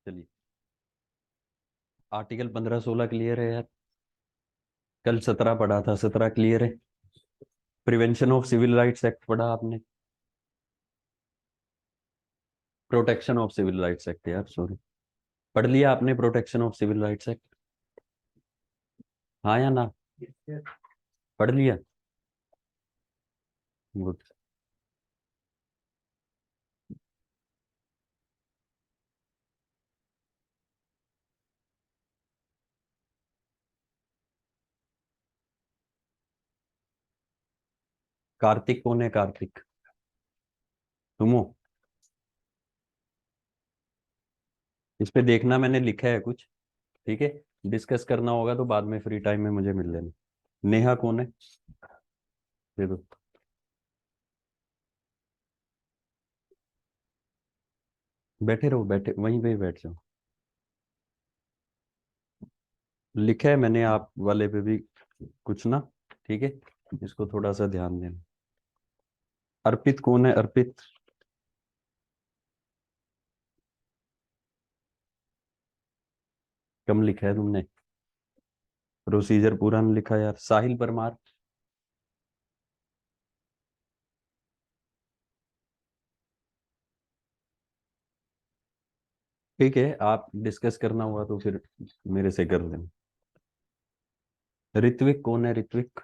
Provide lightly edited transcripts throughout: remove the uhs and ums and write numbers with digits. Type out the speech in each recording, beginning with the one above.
चलिए, article 15-16 clear है यार। कल 17 पढ़ा था, 17 क्लियर है। Prevention of civil rights act पढ़ा आपने? Protection of civil rights act यार, सॉरी। पढ़ लिया आपने protection of civil rights act? हाँ या ना? पढ़ लिया? गुड। कार्तिक कौन है? कार्तिक तुम हो? इस पे देखना, मैंने लिखा है कुछ। ठीक है, डिस्कस करना होगा तो बाद में फ्री टाइम में मुझे मिल लेना। नेहा कौन है? दे दो। बैठे रहो, बैठे वहीं पे ही बैठ जाओ। लिखा है मैंने आप वाले पे भी कुछ ना। ठीक है, इसको थोड़ा सा ध्यान देना। अर्पित कौन है? अर्पित। कम लिखा है तुमने, प्रोसीजर पूरा नहीं लिखा यार। साहिल परमार। ठीक है, आप डिस्कस करना हुआ तो फिर मेरे से कर लेना। ऋत्विक कौन है? ऋत्विक।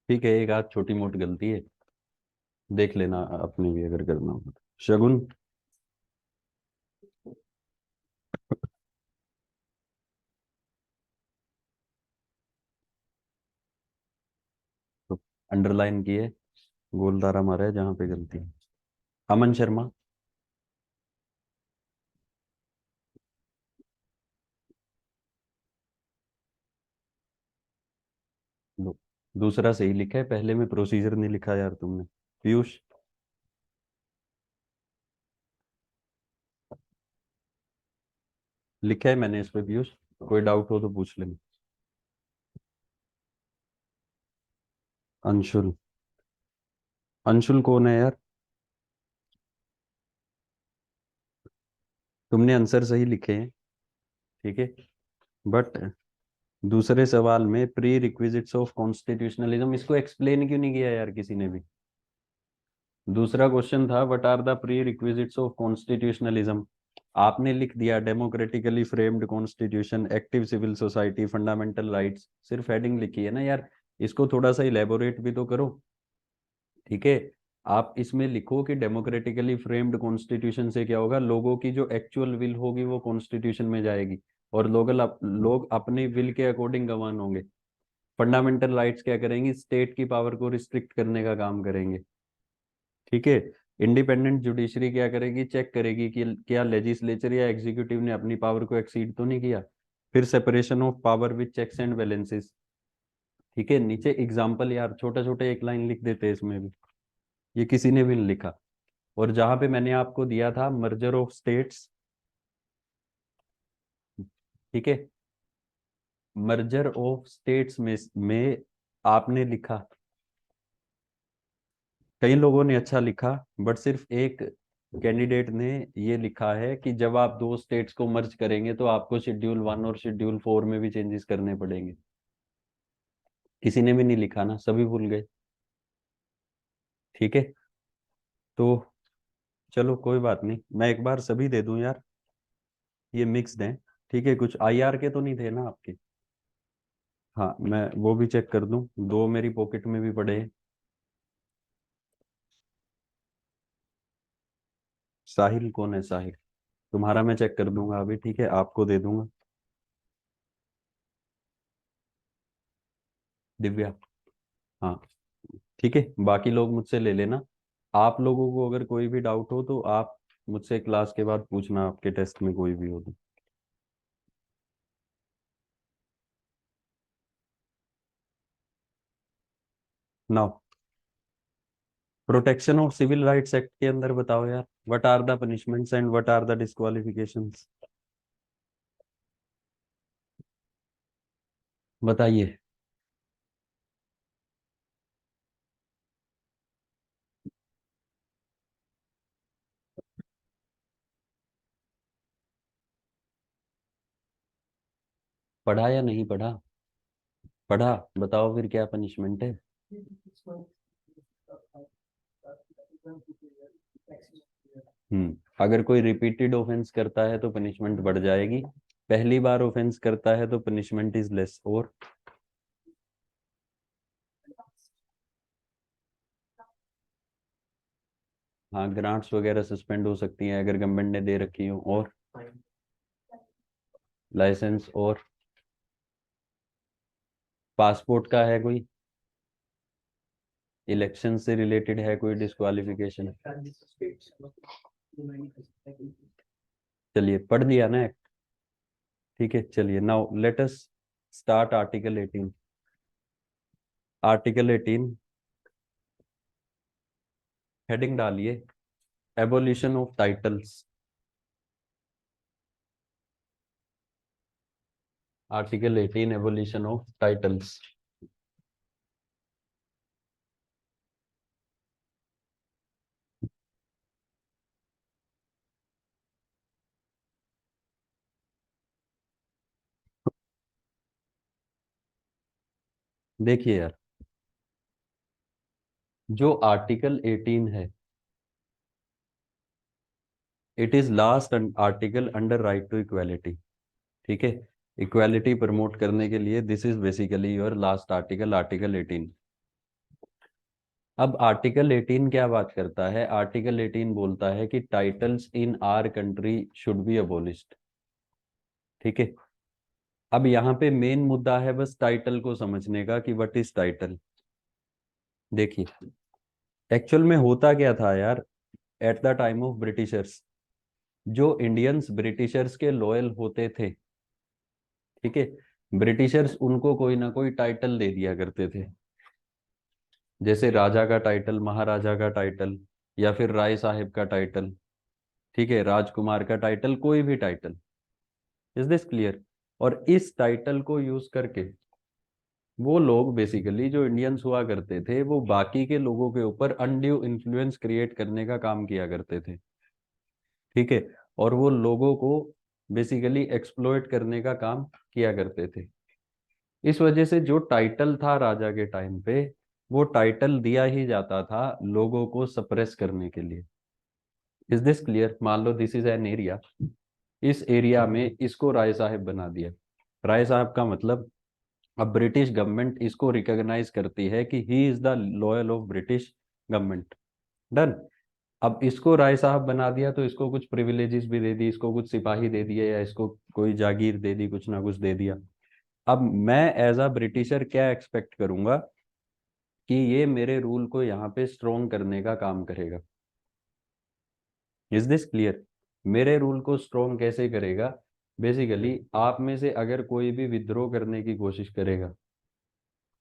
ठीक है, एक आध छोटी मोटी गलती है, देख लेना अपने भी अगर करना होगा तो। शगुन। तो अंडरलाइन किए, गोल तारा मारा है जहां पे गलती है। अमन शर्मा। लो, दूसरा सही लिखा है, पहले में प्रोसीजर नहीं लिखा यार तुमने। पीयूष। लिखा है मैंने इस पे पीयूष, कोई डाउट हो तो पूछ लेना। अंशुल। अंशुल कौन है यार? तुमने आंसर सही लिखे हैं, ठीक है, बट दूसरे सवाल में प्री रिक्विजिट्स ऑफ कॉन्स्टिट्यूशनलिज्म, इसको एक्सप्लेन क्यों नहीं किया यार किसी ने भी? दूसरा क्वेश्चन था what are the prerequisites of constitutionalism. आपने लिख दिया democratically framed constitution, active civil society, fundamental rights, सिर्फ हेडिंग लिखी है ना यार। इसको थोड़ा सा इलेबोरेट भी तो करो। ठीक है, आप इसमें लिखो कि डेमोक्रेटिकली फ्रेम्ड कॉन्स्टिट्यूशन से क्या होगा, लोगों की जो एक्चुअल विल होगी वो कॉन्स्टिट्यूशन में जाएगी, और लोग अपनी विल के अकॉर्डिंग गवर्न होंगे। फंडामेंटल राइट्स क्या करेंगी, स्टेट की पावर को रिस्ट्रिक्ट करने का काम करेंगे। ठीक है, इंडिपेंडेंट जुडिशरी क्या करेगी, चेक करेगी कि क्या लेजिस्लेचर या एग्जीक्यूटिव ने अपनी पावर को एक्सीड तो नहीं किया। फिर separation of power with checks and balances. ठीक है, नीचे एग्जाम्पल यार छोटा छोटा एक लाइन लिख देते हैं इसमें भी, ये किसी ने भी नहीं लिखा। और जहां पे मैंने आपको दिया था मर्जर ऑफ स्टेट्स, ठीक है, मर्जर ऑफ स्टेट्स में आपने लिखा, कई लोगों ने अच्छा लिखा, बट सिर्फ एक कैंडिडेट ने ये लिखा है कि जब आप दो स्टेट्स को मर्ज करेंगे तो आपको शेड्यूल 1 और शेड्यूल 4 में भी चेंजेस करने पड़ेंगे। किसी ने भी नहीं लिखा ना, सभी भूल गए। ठीक है, तो चलो कोई बात नहीं, मैं एक बार सभी दे दूं यार, ये मिक्स्ड हैं। ठीक है, कुछ आईआर के तो नहीं थे ना आपके? हाँ, मैं वो भी चेक कर दूं, दो मेरी पॉकेट में भी पड़े हैं। साहिल कौन है? साहिल तुम्हारा मैं चेक कर दूंगा अभी, ठीक है, आपको दे दूंगा। दिव्या। हाँ, ठीक है, बाकी लोग मुझसे ले लेना। आप लोगों को अगर कोई भी डाउट हो तो आप मुझसे क्लास के बाद पूछना, आपके टेस्ट में कोई भी हो तो। Now, protection of civil rights act के अंदर बताओ यार, what are the punishments and what are the disqualifications? बताइए। पढ़ा या नहीं पढ़ा? पढ़ा। बताओ फिर क्या पनिशमेंट है। अगर कोई रिपीटेड ऑफेंस करता है तो पनिशमेंट बढ़ जाएगी, पहली बार ऑफेंस करता है तो पनिशमेंट इज लेस। और हाँ, ग्रांट्स वगैरह सस्पेंड हो सकती हैं अगर गवर्नमेंट ने दे रखी हो। और लाइसेंस और पासपोर्ट का है कोई, इलेक्शन से रिलेटेड है कोई डिस्क्वालिफिकेशन? चलिए पढ़ लिया ना एक्ट। ठीक है, चलिए now let us start article 18। Article 18 heading डालिए, abolition of titles. Article 18 abolition of titles. देखिए यार, जो आर्टिकल 18 है, it is last article under right to equality. ठीक है, इक्वालिटी प्रमोट करने के लिए this is basically your last article, article 18। अब आर्टिकल 18 क्या बात करता है? आर्टिकल 18 बोलता है कि titles in our country should be abolished. ठीक है, अब यहाँ पे मेन मुद्दा है बस टाइटल को समझने का कि व्हाट इज टाइटल। देखिए, एक्चुअल में होता क्या था यार, at the time of Britishers, जो इंडियंस ब्रिटिशर्स के लॉयल होते थे, ठीक है, ब्रिटिशर्स उनको कोई ना कोई टाइटल दे दिया करते थे। जैसे राजा का टाइटल, महाराजा का टाइटल, या फिर राय साहिब का टाइटल, ठीक है, राजकुमार का टाइटल, कोई भी टाइटल। Is this clear? और इस टाइटल को यूज करके वो लोग बेसिकली, जो इंडियंस हुआ करते थे, वो बाकी के लोगों के ऊपर अनड्यू इन्फ्लुएंस क्रिएट करने का काम किया करते थे। ठीक है, और वो लोगों को बेसिकली एक्सप्लॉइट करने का काम किया करते थे। इस वजह से जो टाइटल था राजा के टाइम पे, वो टाइटल दिया ही जाता था लोगों को सप्रेस करने के लिए। Is this clear? मान लो दिस इज एन एरिया, इस एरिया में इसको राय साहब बना दिया। राय साहब का मतलब, अब ब्रिटिश गवर्नमेंट इसको रिकॉग्नाइज करती है कि he is the loyal of British government. Done. अब इसको राय साहब बना दिया तो इसको कुछ प्रिविलेजेस भी दे दी, इसको कुछ सिपाही दे दिए, या इसको कोई जागीर दे दी, कुछ ना कुछ दे दिया। अब मैं एज अ ब्रिटिशर क्या एक्सपेक्ट करूंगा कि ये मेरे रूल को यहाँ पे स्ट्रोंग करने का काम करेगा। Is this clear? मेरे रूल को स्ट्रोंग कैसे करेगा? बेसिकली आप में से अगर कोई भी विद्रोह करने की कोशिश करेगा,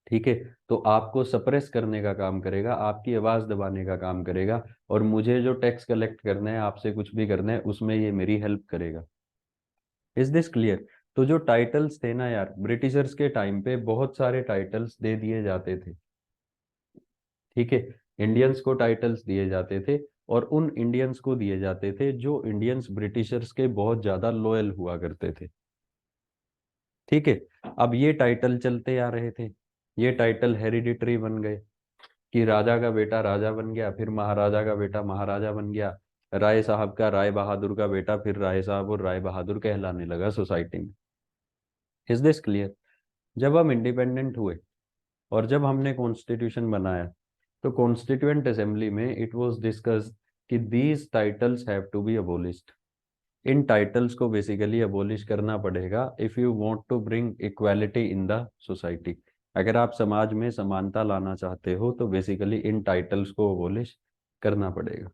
ठीक है, तो आपको सप्रेस करने का काम करेगा, आपकी आवाज दबाने का काम करेगा, और मुझे जो टैक्स कलेक्ट करना है, आपसे कुछ भी करना है, उसमें ये मेरी हेल्प करेगा। Is this clear? तो जो टाइटल्स थे ना यार, ब्रिटिशर्स के टाइम पे बहुत सारे टाइटल्स दे दिए जाते थे। ठीक है, इंडियंस को टाइटल्स दिए जाते थे, और उन इंडियंस को दिए जाते थे जो इंडियंस ब्रिटिशर्स के बहुत ज्यादा लॉयल हुआ करते थे। ठीक है, अब ये टाइटल चलते आ रहे थे, ये टाइटल हेरिडिटरी बन गए, कि राजा का बेटा राजा बन गया, फिर महाराजा का बेटा महाराजा बन गया, राय साहब का, राय बहादुर का बेटा फिर राय साहब और राय बहादुर कहलाने लगा सोसाइटी में। Is this clear? जब हम इंडिपेंडेंट हुए और जब हमने कॉन्स्टिट्यूशन बनाया, तो कॉन्स्टिट्यूएंट असेंबली में इट वाज डिस्कस्ड कि these titles have to be abolished. इन टाइटल्स को बेसिकली अबोलिश करना पड़ेगा if you want to bring equality in the society. अगर आप समाज में समानता लाना चाहते हो तो बेसिकली इन टाइटल्स को अबोलिश करना पड़ेगा।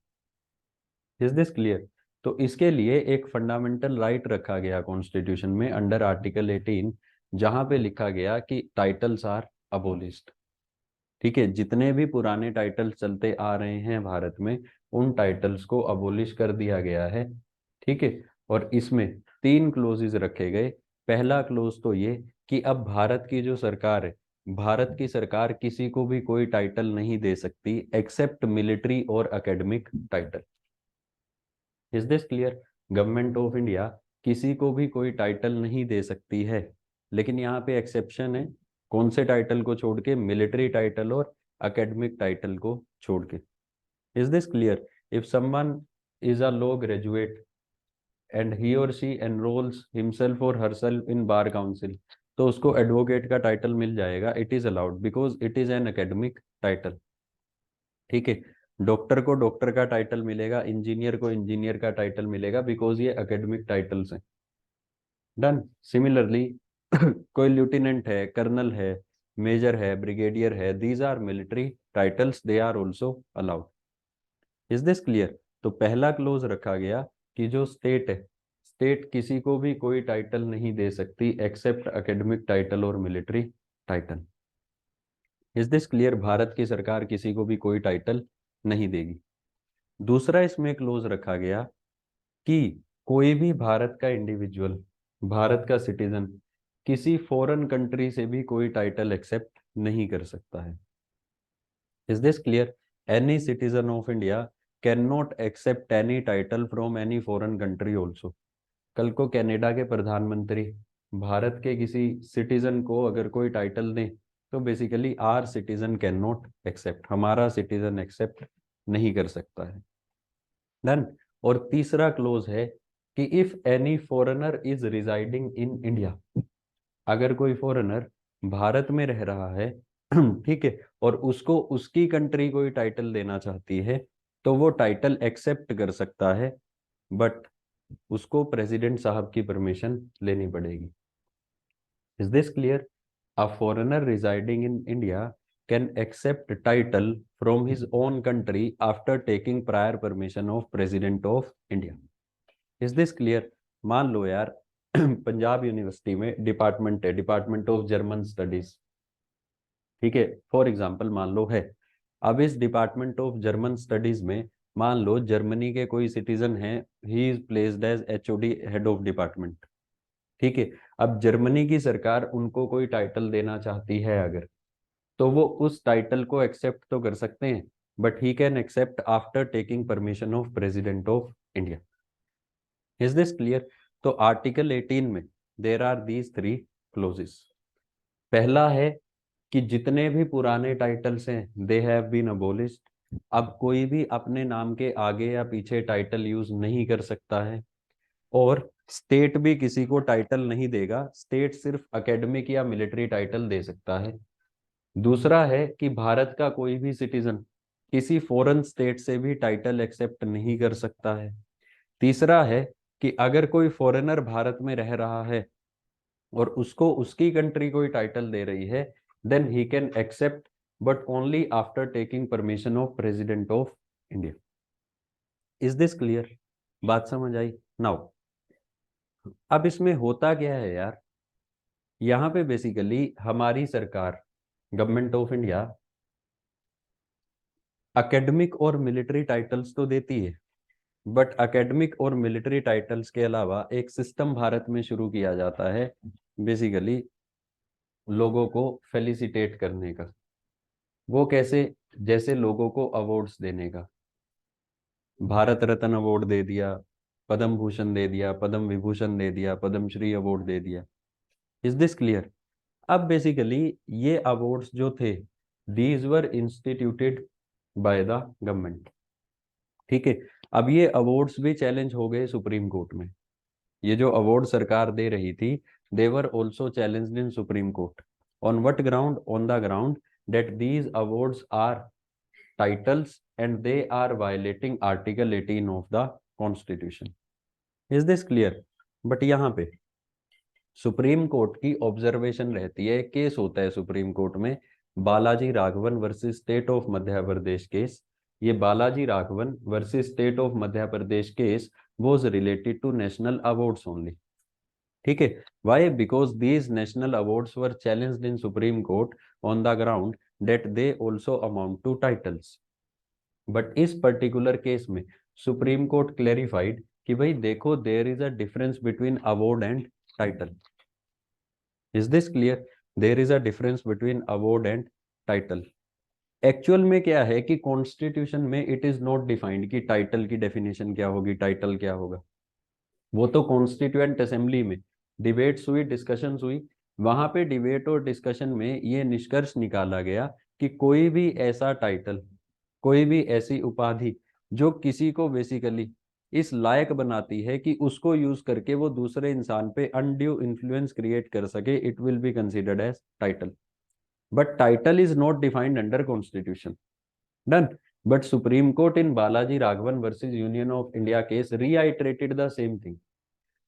Is this clear? तो इसके लिए एक फंडामेंटल राइट रखा गया कॉन्स्टिट्यूशन में अंडर आर्टिकल 18, जहां पे लिखा गया कि टाइटल्स आर अबोलिश्ड। ठीक है, जितने भी पुराने टाइटल्स चलते आ रहे हैं भारत में, उन टाइटल्स को अबोलिश कर दिया गया है। ठीक है, और इसमें तीन क्लोजेज रखे गए। पहला क्लोज तो ये कि अब भारत की जो सरकार है, भारत की सरकार किसी को भी कोई टाइटल नहीं दे सकती एक्सेप्ट मिलिट्री और academic title. Is this clear? Government of India किसी को भी कोई टाइटल नहीं दे सकती है लेकिन यहाँ पे एक्सेप्शन है, कौन से टाइटल को छोड़ के? मिलिट्री टाइटल और एकेडमिक टाइटल को छोड़ के। Is this clear? If someone is a law graduate and he और शी एनरोल्स हिमसेल्फ और हरसेल्फ इन बार काउंसिल, तो उसको एडवोकेट का टाइटल मिल जाएगा, it is allowed because it is an academic title. ठीक है, डॉक्टर को डॉक्टर का टाइटल मिलेगा, इंजीनियर को इंजीनियर का टाइटल मिलेगा, बिकॉज ये एकेडमिक टाइटल्स हैं। डन। सिमिलरली कोई लेफ्टिनेंट है, कर्नल है, मेजर है, ब्रिगेडियर है, these are military titles, they are also allowed. Is this clear? तो पहला क्लोज रखा गया कि जो स्टेट है, स्टेट किसी को भी कोई टाइटल नहीं दे सकती एक्सेप्ट एकेडमिक टाइटल और military title. Is this clear? Bharat की सरकार किसी को भी कोई टाइटल नहीं देगी। दूसरा इसमें क्लोज रखा गया कि कोई भी भारत का इंडिविजुअल, भारत का सिटीजन किसी फॉरेन कंट्री से भी कोई टाइटल एक्सेप्ट नहीं कर सकता है। Is this clear? Any citizen of India can not accept any title from any foreign country also. कल को कनाडा के प्रधानमंत्री भारत के किसी सिटीजन को अगर कोई टाइटल दें, तो basically our citizen can not accept, हमारा सिटीजन एक्सेप्ट नहीं कर सकता है। डन। और तीसरा क्लोज है कि if any foreigner is residing in India, अगर कोई फॉरेनर भारत में रह रहा है ठीक है, और उसको उसकी कंट्री कोई टाइटल देना चाहती है, तो वो टाइटल एक्सेप्ट कर सकता है, बट उसको प्रेसिडेंट साहब की परमिशन लेनी पड़ेगी। Is this clear? A foreigner residing in India can accept title from his own country after taking prior permission of president of India. Is this clear? मान लो यार पंजाब यूनिवर्सिटी में डिपार्टमेंट है, डिपार्टमेंट ऑफ जर्मन स्टडीज, ठीक है, for example मान लो है। अब इस डिपार्टमेंट ऑफ जर्मन स्टडीज में मान लो जर्मनी के कोई सिटीजन है, he is placed as HOD, head of department. ठीक है, अब जर्मनी की सरकार उनको कोई टाइटल देना चाहती है अगर, तो वो उस टाइटल को एक्सेप्ट तो कर सकते हैं, but he can accept after taking permission of president of India. Is this clear? तो आर्टिकल 18 में there are these three clauses. पहला है कि जितने भी पुराने टाइटल्स हैं दे हैव बीन अबोलिश्ड। अब कोई भी अपने नाम के आगे या पीछे टाइटल यूज नहीं कर सकता है, और स्टेट भी किसी को टाइटल नहीं देगा, स्टेट सिर्फ एकेडमिक या मिलिट्री टाइटल दे सकता है। दूसरा है कि भारत का कोई भी सिटीजन किसी फॉरेन स्टेट से भी टाइटल एक्सेप्ट नहीं कर सकता है। तीसरा है कि अगर कोई फॉरेनर भारत में रह रहा है और उसको उसकी कंट्री कोई टाइटल दे रही है, then he can accept, but only after taking permission of president of India. Is this clear? बात समझ आई? नाउ अब इसमें होता क्या है यार, यहाँ पे बेसिकली हमारी सरकार, गवर्नमेंट ऑफ इंडिया, एकेडमिक और मिलिट्री टाइटल्स तो देती है, बट एकेडमिक और मिलिट्री टाइटल्स के अलावा एक सिस्टम भारत में शुरू किया जाता है बेसिकली लोगों को फेलिसिटेट करने का। वो कैसे? जैसे लोगों को अवार्ड्स देने का, भारत रत्न अवार्ड दे दिया, पद्म भूषण दे दिया, पद्म विभूषण दे दिया, पद्म श्री अवार्ड दे दिया। Is this clear? अब बेसिकली ये अवार्ड्स जो थे, these were instituted by the government. ठीक है, अब ये अवार्ड्स भी चैलेंज हो गए सुप्रीम कोर्ट में। ये जो अवार्ड सरकार दे रही थी, they were also challenged in Supreme Court. On what ground? On the ground that these awards are titles and they are violating article 18 of the constitution. Is this clear? But यहाँ पे supreme court की observation रहती है, case होता है supreme court में, Balaji Raghavan versus state of Madhya Pradesh case. ये Balaji Raghavan versus state of Madhya Pradesh case was related to national awards only. ठीक है, why? Because these national awards were challenged in Supreme Court on the ground that they also amount to titles. But इस particular case में supreme Court clarified कि भाई देखो, there is a difference between award and title. Is this clear? There is a difference between award and title. Actual में क्या है कि constitution में इट इज नॉट डिफाइंड कि टाइटल की डेफिनेशन क्या होगी, टाइटल क्या होगा। वो तो कॉन्स्टिट्यूएंट असेंबली में डिबेट्स हुई, डिस्कशंस हुई, वहां पे डिबेट और डिस्कशन में ये निष्कर्ष निकाला गया कि कोई भी ऐसा टाइटल, कोई भी ऐसी उपाधि जो किसी को बेसिकली इस लायक बनाती है कि उसको यूज करके वो दूसरे इंसान पे अनड्यू इन्फ्लुएंस क्रिएट कर सके, it will be considered as title. But title is not defined under constitution. Done. But supreme court in Balaji Raghavan versus union of India case reiterated the same thing.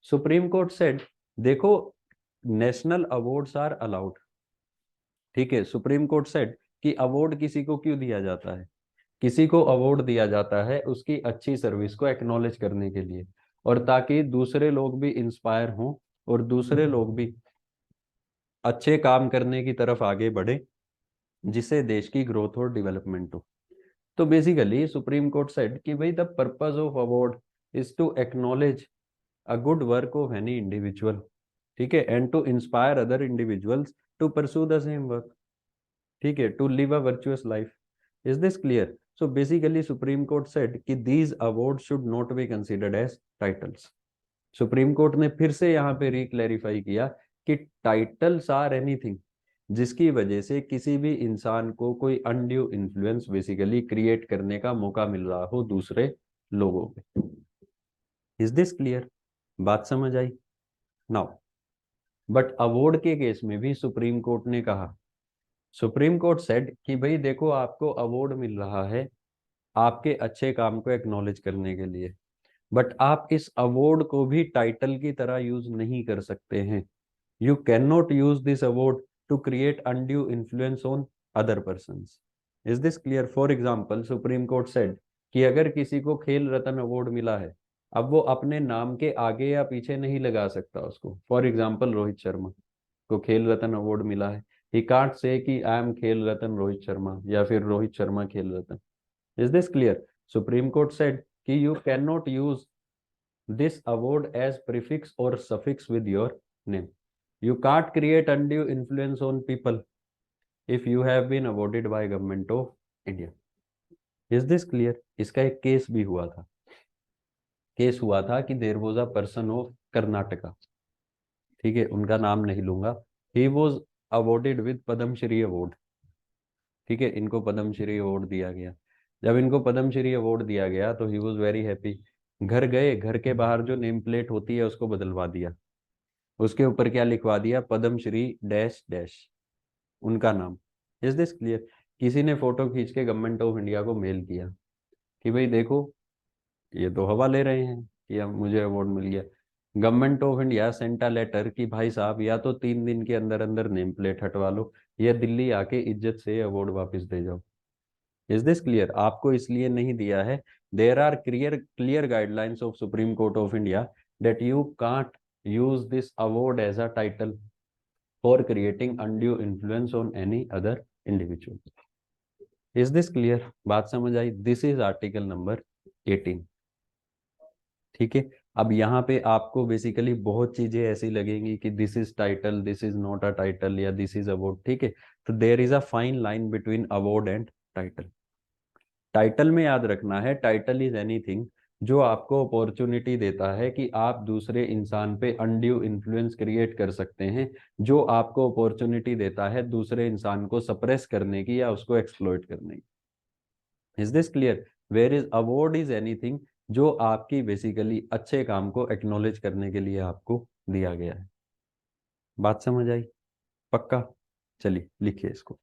Supreme court said, देखो, national awards are allowed. ठीक है, supreme court said कि award किसी को क्यों दिया जाता है? किसी को अवार्ड दिया जाता है उसकी अच्छी सर्विस को एक्नॉलेज करने के लिए, और ताकि दूसरे लोग भी इंस्पायर हों और दूसरे लोग भी अच्छे काम करने की तरफ आगे बढ़े, जिससे देश की ग्रोथ और डेवलपमेंट हो. तो बेसिकली सुप्रीम कोर्ट सेड कि भाई the purpose of award is to acknowledge a good work of any individual. ठीक है, and to inspire other individuals to pursue the same work. ठीक है, to live a virtuous life. Is this clear? So basically Supreme court said कि these award should not be considered as titles. Supreme court ने फिर से यहाँ पे रिक्लैरिफाई किया कि टाइटल्स आर एनीथिंग जिसकी वजह से किसी भी इंसान को कोई अनड्यू इन्फ्लुएंस बेसिकली क्रिएट करने का मौका मिल रहा हो दूसरे लोगों पे. Is this clear? बात समझ आई? नाउ, बट अवार्ड के केस में भी सुप्रीम कोर्ट ने कहा, सुप्रीम कोर्ट सेड कि भाई देखो, आपको अवार्ड मिल रहा है आपके अच्छे काम को एक्नॉलेज करने के लिए, बट आप इस अवार्ड को भी टाइटल की तरह यूज नहीं कर सकते हैं. You can not use this award to create undue influence on other persons. Is this clear? For example, supreme court said कि अगर किसी को खेल रत्न अवार्ड मिला है, अब वो अपने नाम के आगे या पीछे नहीं लगा सकता उसको. फॉर एग्जाम्पल, रोहित शर्मा को खेल रत्न अवार्ड मिला है, ही कांट से कि आई एम खेल रत्न रोहित शर्मा या फिर Rohit Sharma Khel Ratna. Is this clear? Supreme court said कि you can not use this award as prefix or suffix with your name. You can't create undue influence on people if you have been awarded by government of India. Is this clear? इसका एक case भी हुआ था. Case हुआ था कि there was a person of Karnataka. ठीक है, उनका नाम नहीं लूंगा. He was awarded with Padmashri award. ठीक है, इनको पद्मश्री अवार्ड दिया गया. जब इनको पद्मश्री अवार्ड दिया गया तो ही वॉज वेरी हैप्पी. घर गए, घर के बाहर जो नेम प्लेट होती है उसको बदलवा दिया. उसके ऊपर क्या लिखवा दिया? पद्मश्री डैश डैश, उनका नाम. Is this clear? किसी ने फोटो खींच के गवर्नमेंट ऑफ इंडिया को मेल किया कि भाई देखो, ये तो हवा ले रहे हैं कि अब मुझे अवार्ड मिल गया. Government of India sent a letter कि भाई साहब, या तो 3 दिन के अंदर अंदर नेम प्लेट हटवा लो, या दिल्ली आके इज्जत से अवार्ड वापस दे जाओ. Is this clear? आपको इसलिए नहीं दिया है. There are clear clear guidelines of supreme court of India that you can't use this award as a title for creating undue influence on any other individual. Is this clear? बात समझ आई? This is article number 18. ठीक है, अब यहाँ पे आपको basically बहुत चीजें ऐसी लगेंगी कि this is title, this is not a title, या दिस इज अवार्ड. ठीक है, तो there is a fine line between award and title. Title में याद रखना है, टाइटल इज एनीथिंग जो आपको अपॉर्चुनिटी देता है कि आप दूसरे इंसान पे अनड्यू इन्फ्लुएंस क्रिएट कर सकते हैं, जो आपको अपॉर्चुनिटी देता है दूसरे इंसान को सप्रेस करने की या उसको एक्सप्लॉइट करने की. Is this clear? Where is award is anything जो आपकी बेसिकली अच्छे काम को एक्नॉलेज करने के लिए आपको दिया गया है. बात समझ आई? पक्का? चलिए लिखिए इसको.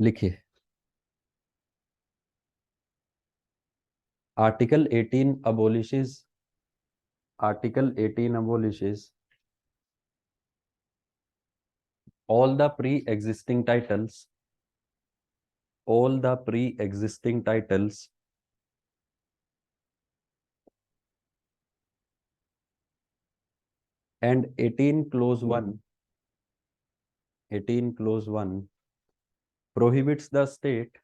लिखिए. Article 18 abolishes Article 18 abolishes all the pre-existing titles, all the pre-existing titles and 18 clause 1, 18 clause 1 prohibits the state,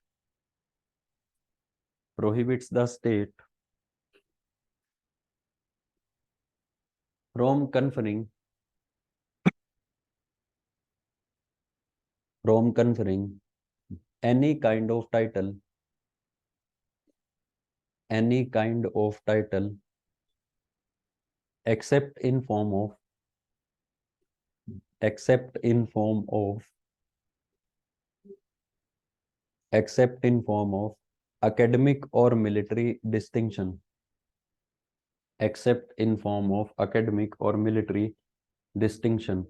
prohibits the state from conferring, from conferring any kind of title, any kind of title except in form of except in form of except in form of academic or military distinction, except in form of academic or military distinction.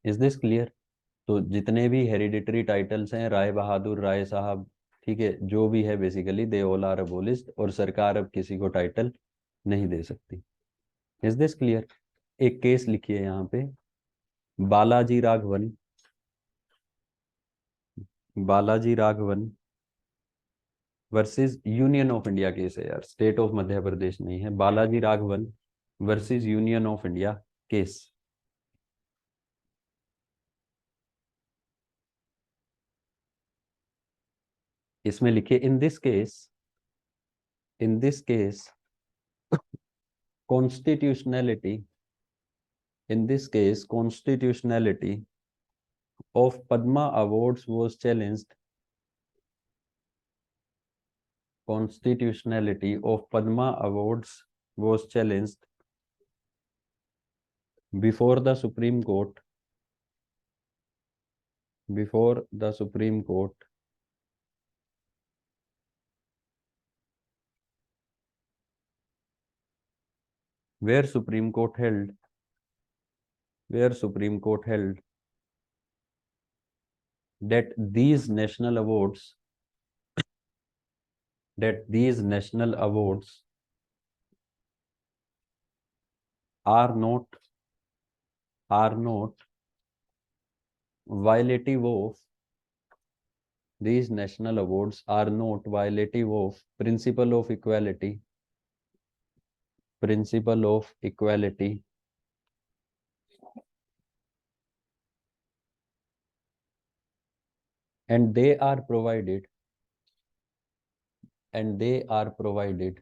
Is this clear? तो जितने भी hereditary titles हैं, राय बहादुर, राय साहब, ठीक है, जो भी है basically they all are abolished, और सरकार अब किसी को टाइटल नहीं दे सकती। Is this clear? एक केस लिखिए यहाँ पे, Balaji Raghavan, Balaji Raghavan versus union of India case है यार, स्टेट ऑफ मध्य प्रदेश नहीं है, Balaji Raghavan versus union of India case. इसमें लिखिए in this case constitutionality, in this case constitutionality of Padma awards was challenged, constitutionality of Padma awards was challenged before the Supreme Court, before the Supreme Court, where Supreme Court held, where Supreme Court held that these national awards, that these national awards are not violative of, these national awards are not violative of principle of equality, principle of equality, and they are provided, and they are provided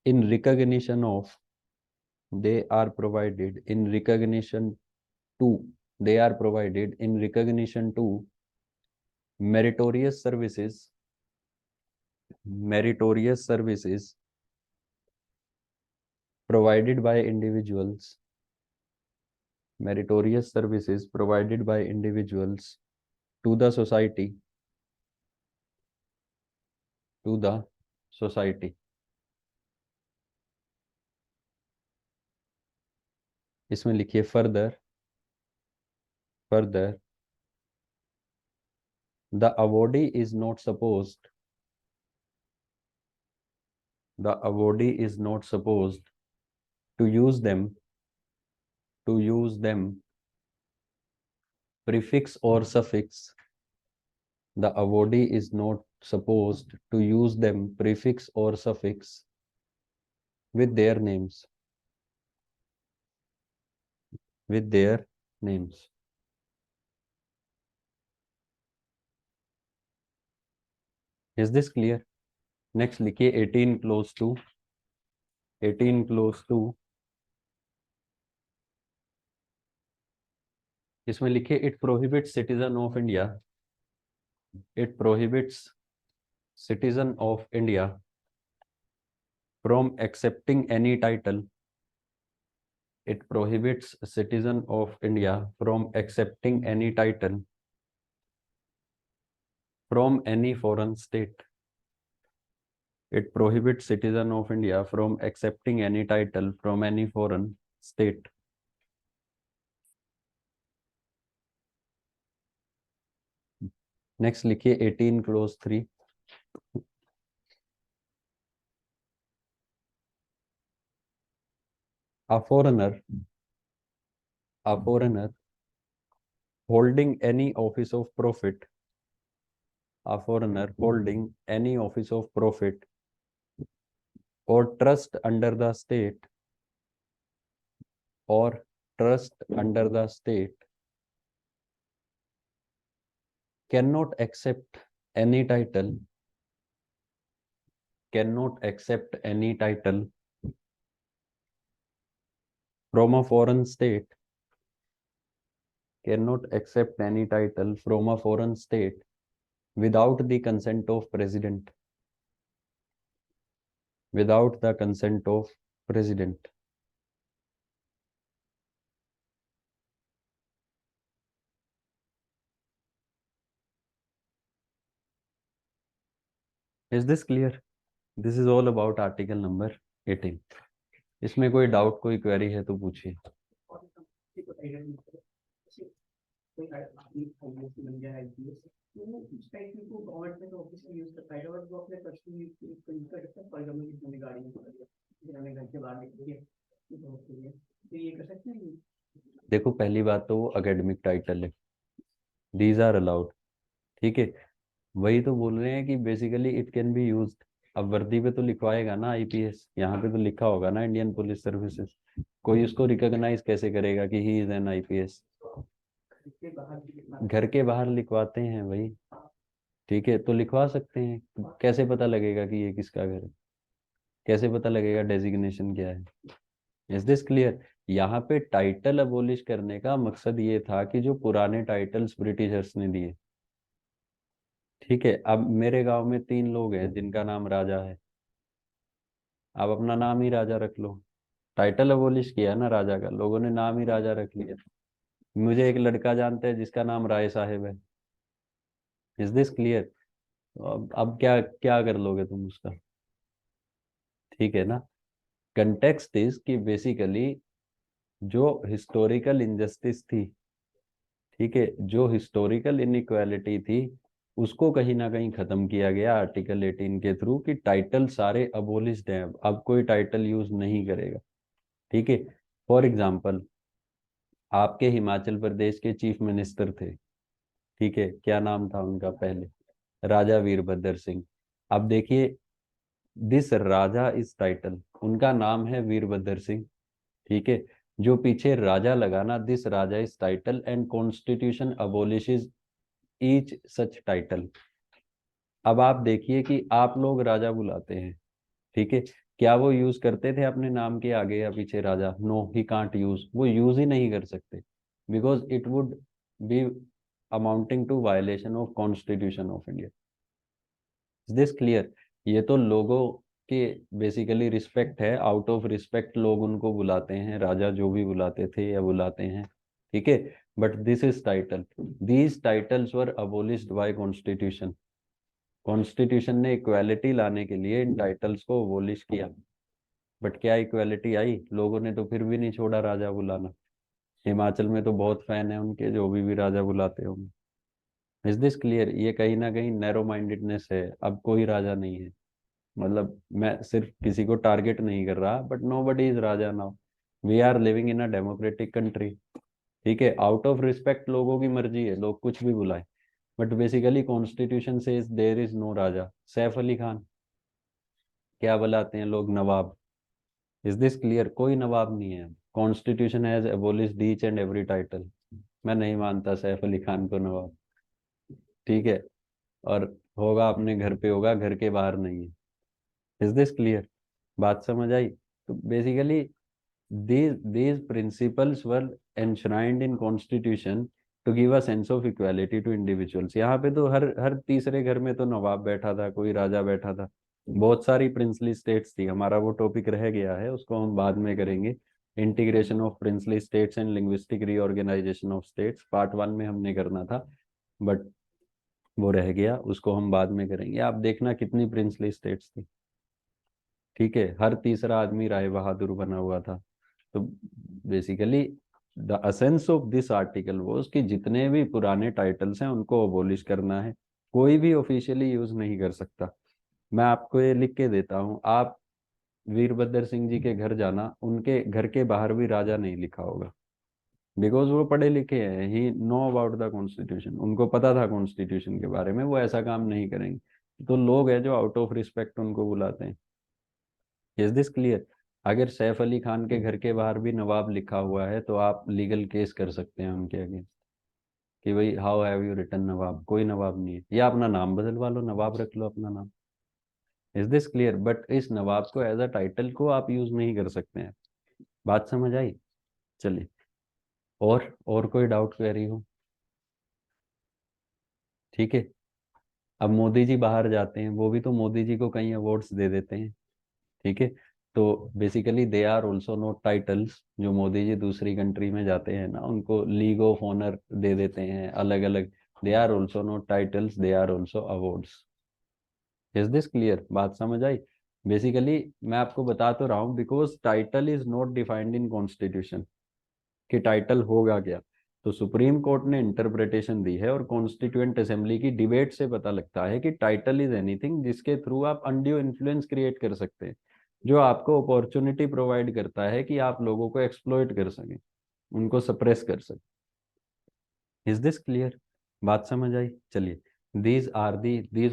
in recognition of, they are provided in recognition to, they are provided in recognition to meritorious services, meritorious services provided by individuals, meritorious services provided by individuals to the society, to the society. इसमें लिखिए further, further the awardee is not supposed, the awardee is not supposed to use them, to use them prefix or suffix, the awardee is not supposed to use them prefix or suffix with their names, with their names. Is this clear? Next लिखिए 18 clause 2, 18 clause 2, इसमें लिखिए it prohibits citizen of India, it prohibits citizen of India from accepting any title, it prohibits citizen of India from accepting any title from any foreign state, it prohibits citizen of India from accepting any title from any foreign state. Next लिखिए 18 clause 3, a foreigner holding any office of profit, a foreigner holding any office of profit or trust under the state, or trust under the state cannot accept any title, cannot accept any title from a foreign state can not accept any title from a foreign state without the consent of president, without the consent of president. Is this clear? This is all about article number 18. इसमें कोई doubt कोई query है तो पूछिए। देखो पहली बात तो वो एकेडमिक टाइटल है, दीज आर अलाउड, ठीक है। वही तो बोल रहे हैं कि basically it can B use. अब वर्दी पे तो लिखवाएगा ना आईपीएस, यहाँ पे तो लिखा होगा ना इंडियन पुलिस सर्विसेज, कोई उसको रिकॉग्नाइज कैसे करेगा कि ही इज एन आईपीएस? घर के बाहर लिखवाते हैं भाई, ठीक है, तो लिखवा सकते हैं। कैसे पता लगेगा कि ये किसका घर है? कैसे पता लगेगा डेजिग्नेशन क्या है? Is this clear? यहाँ पे टाइटल अबोलिश करने का मकसद ये था कि जो पुराने टाइटल्स ब्रिटिशर्स ने दिए, ठीक है। अब मेरे गांव में 3 लोग हैं जिनका नाम राजा है, आप अपना नाम ही राजा रख लो। टाइटल अबोलिश किया ना राजा का, लोगों ने नाम ही राजा रख लिया। मुझे एक लड़का जानते हैं जिसका नाम राय साहेब है। Is this clear? अब क्या क्या कर लोगे तुम उसका? ठीक है ना। कंटेक्स्ट इज कि बेसिकली जो हिस्टोरिकल इनजस्टिस थी, ठीक है, जो हिस्टोरिकल इनइक्वालिटी थी, उसको कहीं ना कहीं खत्म किया गया आर्टिकल 18 के थ्रू कि टाइटल सारे अबोलिश्ड हैं, अब कोई टाइटल यूज नहीं करेगा, ठीक है। फॉर एग्जाम्पल, आपके हिमाचल प्रदेश के चीफ मिनिस्टर थे, ठीक है, क्या नाम था उनका पहले? राजा वीरभद्र सिंह। अब देखिए, दिस राजा इज टाइटल, उनका नाम है वीरभद्र सिंह, ठीक है। जो पीछे राजा लगाना, this raja is title and constitution abolishes each such title. अब आप देखिए कि आप लोग राजा बुलाते हैं, ठीक है, क्या वो यूज करते थे अपने नाम के आगे या पीछे राजा? नो, ही कांट यूज, वो यूज ही नहीं कर सकते, because it would be amounting to violation of constitution of India. Is this clear? ये तो लोगों के बेसिकली रिस्पेक्ट है, आउट ऑफ रिस्पेक्ट लोग उनको बुलाते हैं राजा, जो भी बुलाते थे या बुलाते हैं, ठीक है। But this is title, these titles were abolished bye constitution. Constitution ने इक्वालिटी लाने के लिए इन टाइटल्स को अबोलिश किया। बट क्या इक्वालिटी आई? लोगों ने तो फिर भी नहीं छोड़ा राजा बुलाना। हिमाचल में तो बहुत फैन है उनके, जो भी राजा बुलाते होंगे। Is this clear? ये कहीं ना कहीं नैरो माइंडेडनेस है। अब कोई राजा नहीं है, मतलब मैं सिर्फ किसी को टारगेट नहीं कर रहा, बट नो बडी इज राजा now. We are living in a democratic country, ठीक है। आउट ऑफ रिस्पेक्ट लोगों की मर्जी है, लोग कुछ भी बुलाए, बट बेसिकली कॉन्स्टिट्यूशन से there is no raja. Saif Ali Khan क्या बुलाते हैं लोग? नवाब। Is this clear? कोई नवाब नहीं है। Constitution has abolished each and every title. मैं नहीं मानता सैफ अली खान को नवाब, ठीक है। और होगा अपने घर पे होगा, घर के बाहर नहीं है। Is this clear? बात समझ आई? तो basically these principles were enshrined in constitution to give a sense of equality to individuals। यहाँ पे तो हर हर तीसरे घर में तो नवाब बैठा था, कोई राजा बैठा था। बहुत सारी प्रिंसली स्टेट्स थी। हमारा वो टॉपिक रह गया है, उसको हम बाद में करेंगे। Integration of princely states and linguistic reorganisation of states, part 1 में हमने करना था, बट वो रह गया, उसको हम बाद में करेंगे। आप देखना कितनी प्रिंसली स्टेट्स थी, ठीक है। हर तीसरा आदमी राय बहादुर बना हुआ था। तो basically the असेंस of this article वो कि जितने भी पुराने टाइटल्स हैं उनको अबोलिश करना है। कोई भी ऑफिशियली यूज नहीं कर सकता। मैं आपको ये लिख के देता हूँ, आप वीरभद्र सिंह जी के घर जाना, उनके घर के बाहर भी राजा नहीं लिखा होगा, बिकॉज वो पढ़े लिखे हैं, ही नो अबाउट द कॉन्स्टिट्यूशन, उनको पता था कॉन्स्टिट्यूशन के बारे में, वो ऐसा काम नहीं करेंगे। तो लोग हैं जो आउट ऑफ रिस्पेक्ट उनको बुलाते हैं। Is this clear? अगर सैफ अली खान के घर के बाहर भी नवाब लिखा हुआ है तो आप लीगल केस कर सकते हैं उनके अगेंस्ट कि भाई हाउ हैव यू रिटन नवाब? कोई नवाब नहीं है, या अपना नाम बदलवा लो, नवाब रख लो अपना नाम। Is this clear? बट इस नवाब को एज अ टाइटल को आप यूज नहीं कर सकते हैं। बात समझ आई? चलिए, और कोई डाउट क्वेरी हो? ठीक है। अब मोदी जी बाहर जाते हैं, वो भी तो मोदी जी को कई अवार्ड्स दे देते हैं। ठीक है। तो basically they are also not titles. जो मोदी जी दूसरी कंट्री में जाते हैं ना, उनको लीग ऑफ ऑनर दे देते हैं अलग अलग। They are also not titles, they are also awards. Is this clear? बात समझ आई? बेसिकली मैं आपको बता तो रहा हूँ, because title is not defined in constitution कि टाइटल होगा क्या। तो सुप्रीम कोर्ट ने इंटरप्रिटेशन दी है, और कॉन्स्टिट्यूएंट असेंबली की डिबेट से पता लगता है कि टाइटल इज एनीथिंग जिसके थ्रू आप अनड्यू इन्फ्लुएंस क्रिएट कर सकते हैं, जो आपको अपॉर्चुनिटी प्रोवाइड करता है कि आप लोगों को एक्सप्लॉइट कर सकें, उनको सप्रेस कर सकें। Is this clear? बात समझ आई? चलिए, these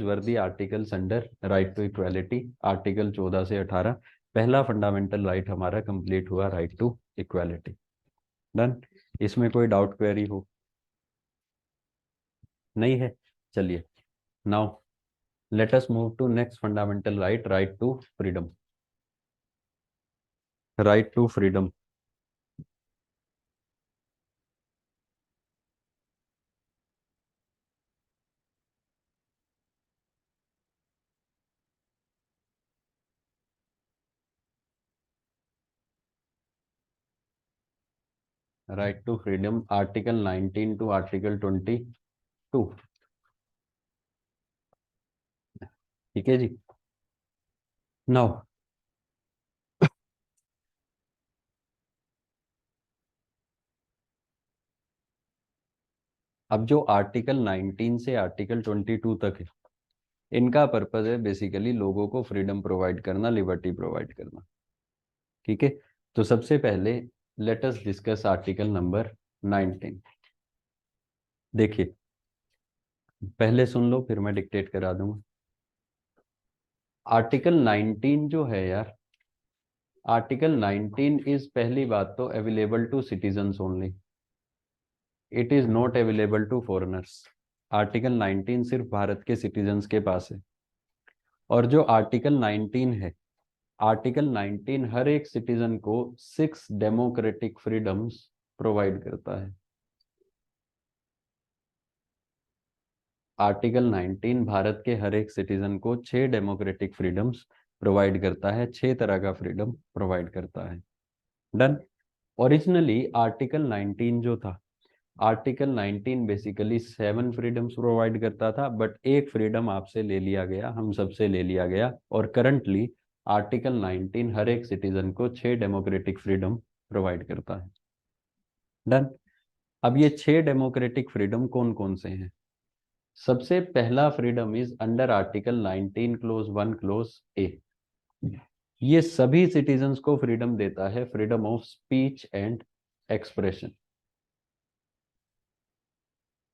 were the articles under right to equality. Article 14 से 18, पहला फंडामेंटल राइट हमारा कंप्लीट हुआ, राइट टू इक्वालिटी। डन। इसमें कोई डाउट क्वेरी हो? नहीं है? चलिए, now let us move to next fundamental right, right to freedom. Right to freedom. Right to freedom, article 19 to article 22। ठीक है जी। नाउ अब जो आर्टिकल 19 से आर्टिकल 22 तक है, इनका पर्पज है बेसिकली लोगों को फ्रीडम प्रोवाइड करना, लिबर्टी प्रोवाइड करना। ठीक है। तो सबसे पहले late us discuss article number 19। देखिए, पहले सुन लो फिर मैं डिक्टेट करा दूंगा। आर्टिकल 19 जो है यार, आर्टिकल 19 इज पहली बात तो available to citizens only. It is not available to foreigners. Article 19 सिर्फ भारत के सिटीजन्स के पास है। और जो आर्टिकल 19 है, आर्टिकल 19 हर एक सिटीजन को 6 डेमोक्रेटिक फ्रीडम्स प्रोवाइड करता है। आर्टिकल 19 भारत के हर एक सिटीजन को 6 डेमोक्रेटिक फ्रीडम्स प्रोवाइड करता है, 6 तरह का फ्रीडम प्रोवाइड करता है। डन। ओरिजिनली आर्टिकल 19 जो था, आर्टिकल 19 बेसिकली 7 फ्रीडम्स प्रोवाइड करता था, बट एक फ्रीडम आपसे ले लिया गया, हम सबसे ले लिया गया, और करंटली आर्टिकल 19 हर एक सिटीजन को 6 डेमोक्रेटिक फ्रीडम प्रोवाइड करता है। डन। अब ये 6 डेमोक्रेटिक फ्रीडम कौन कौन से हैं? सबसे पहला freedom is under article 19 clause 1 clause A. ये सभी सिटीजन्स को फ्रीडम देता है, freedom of speech and expression.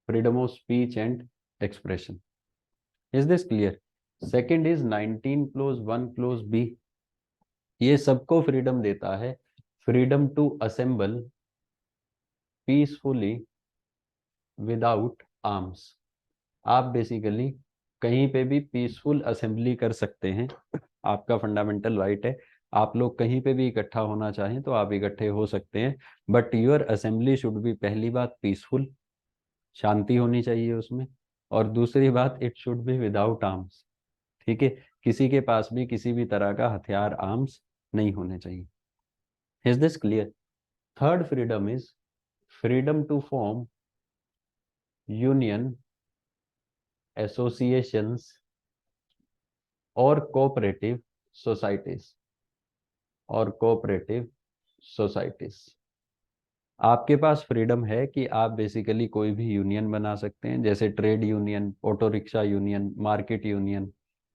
Freedom of speech and expression. Is this clear? Second is 19 clause 1 clause B. ये सबको फ्रीडम देता है, freedom to assemble peacefully without arms. आप बेसिकली कहीं पे भी पीसफुल असेंबली कर सकते हैं, आपका फंडामेंटल राइट है। आप लोग कहीं पे भी इकट्ठा होना चाहें तो आप इकट्ठे हो सकते हैं, but your assembly should be, पहली बात पीसफुल, शांति होनी चाहिए उसमें, और दूसरी बात it should be without arms. ठीक है। किसी के पास भी किसी भी तरह का हथियार, आर्म्स नहीं होने चाहिए। Is this clear? Third freedom is freedom to form union, associations और कोऑपरेटिव सोसाइटीज, और कोऑपरेटिव सोसाइटीज। आपके पास फ्रीडम है कि आप बेसिकली कोई भी यूनियन बना सकते हैं, जैसे trade union, auto rickshaw union, market union.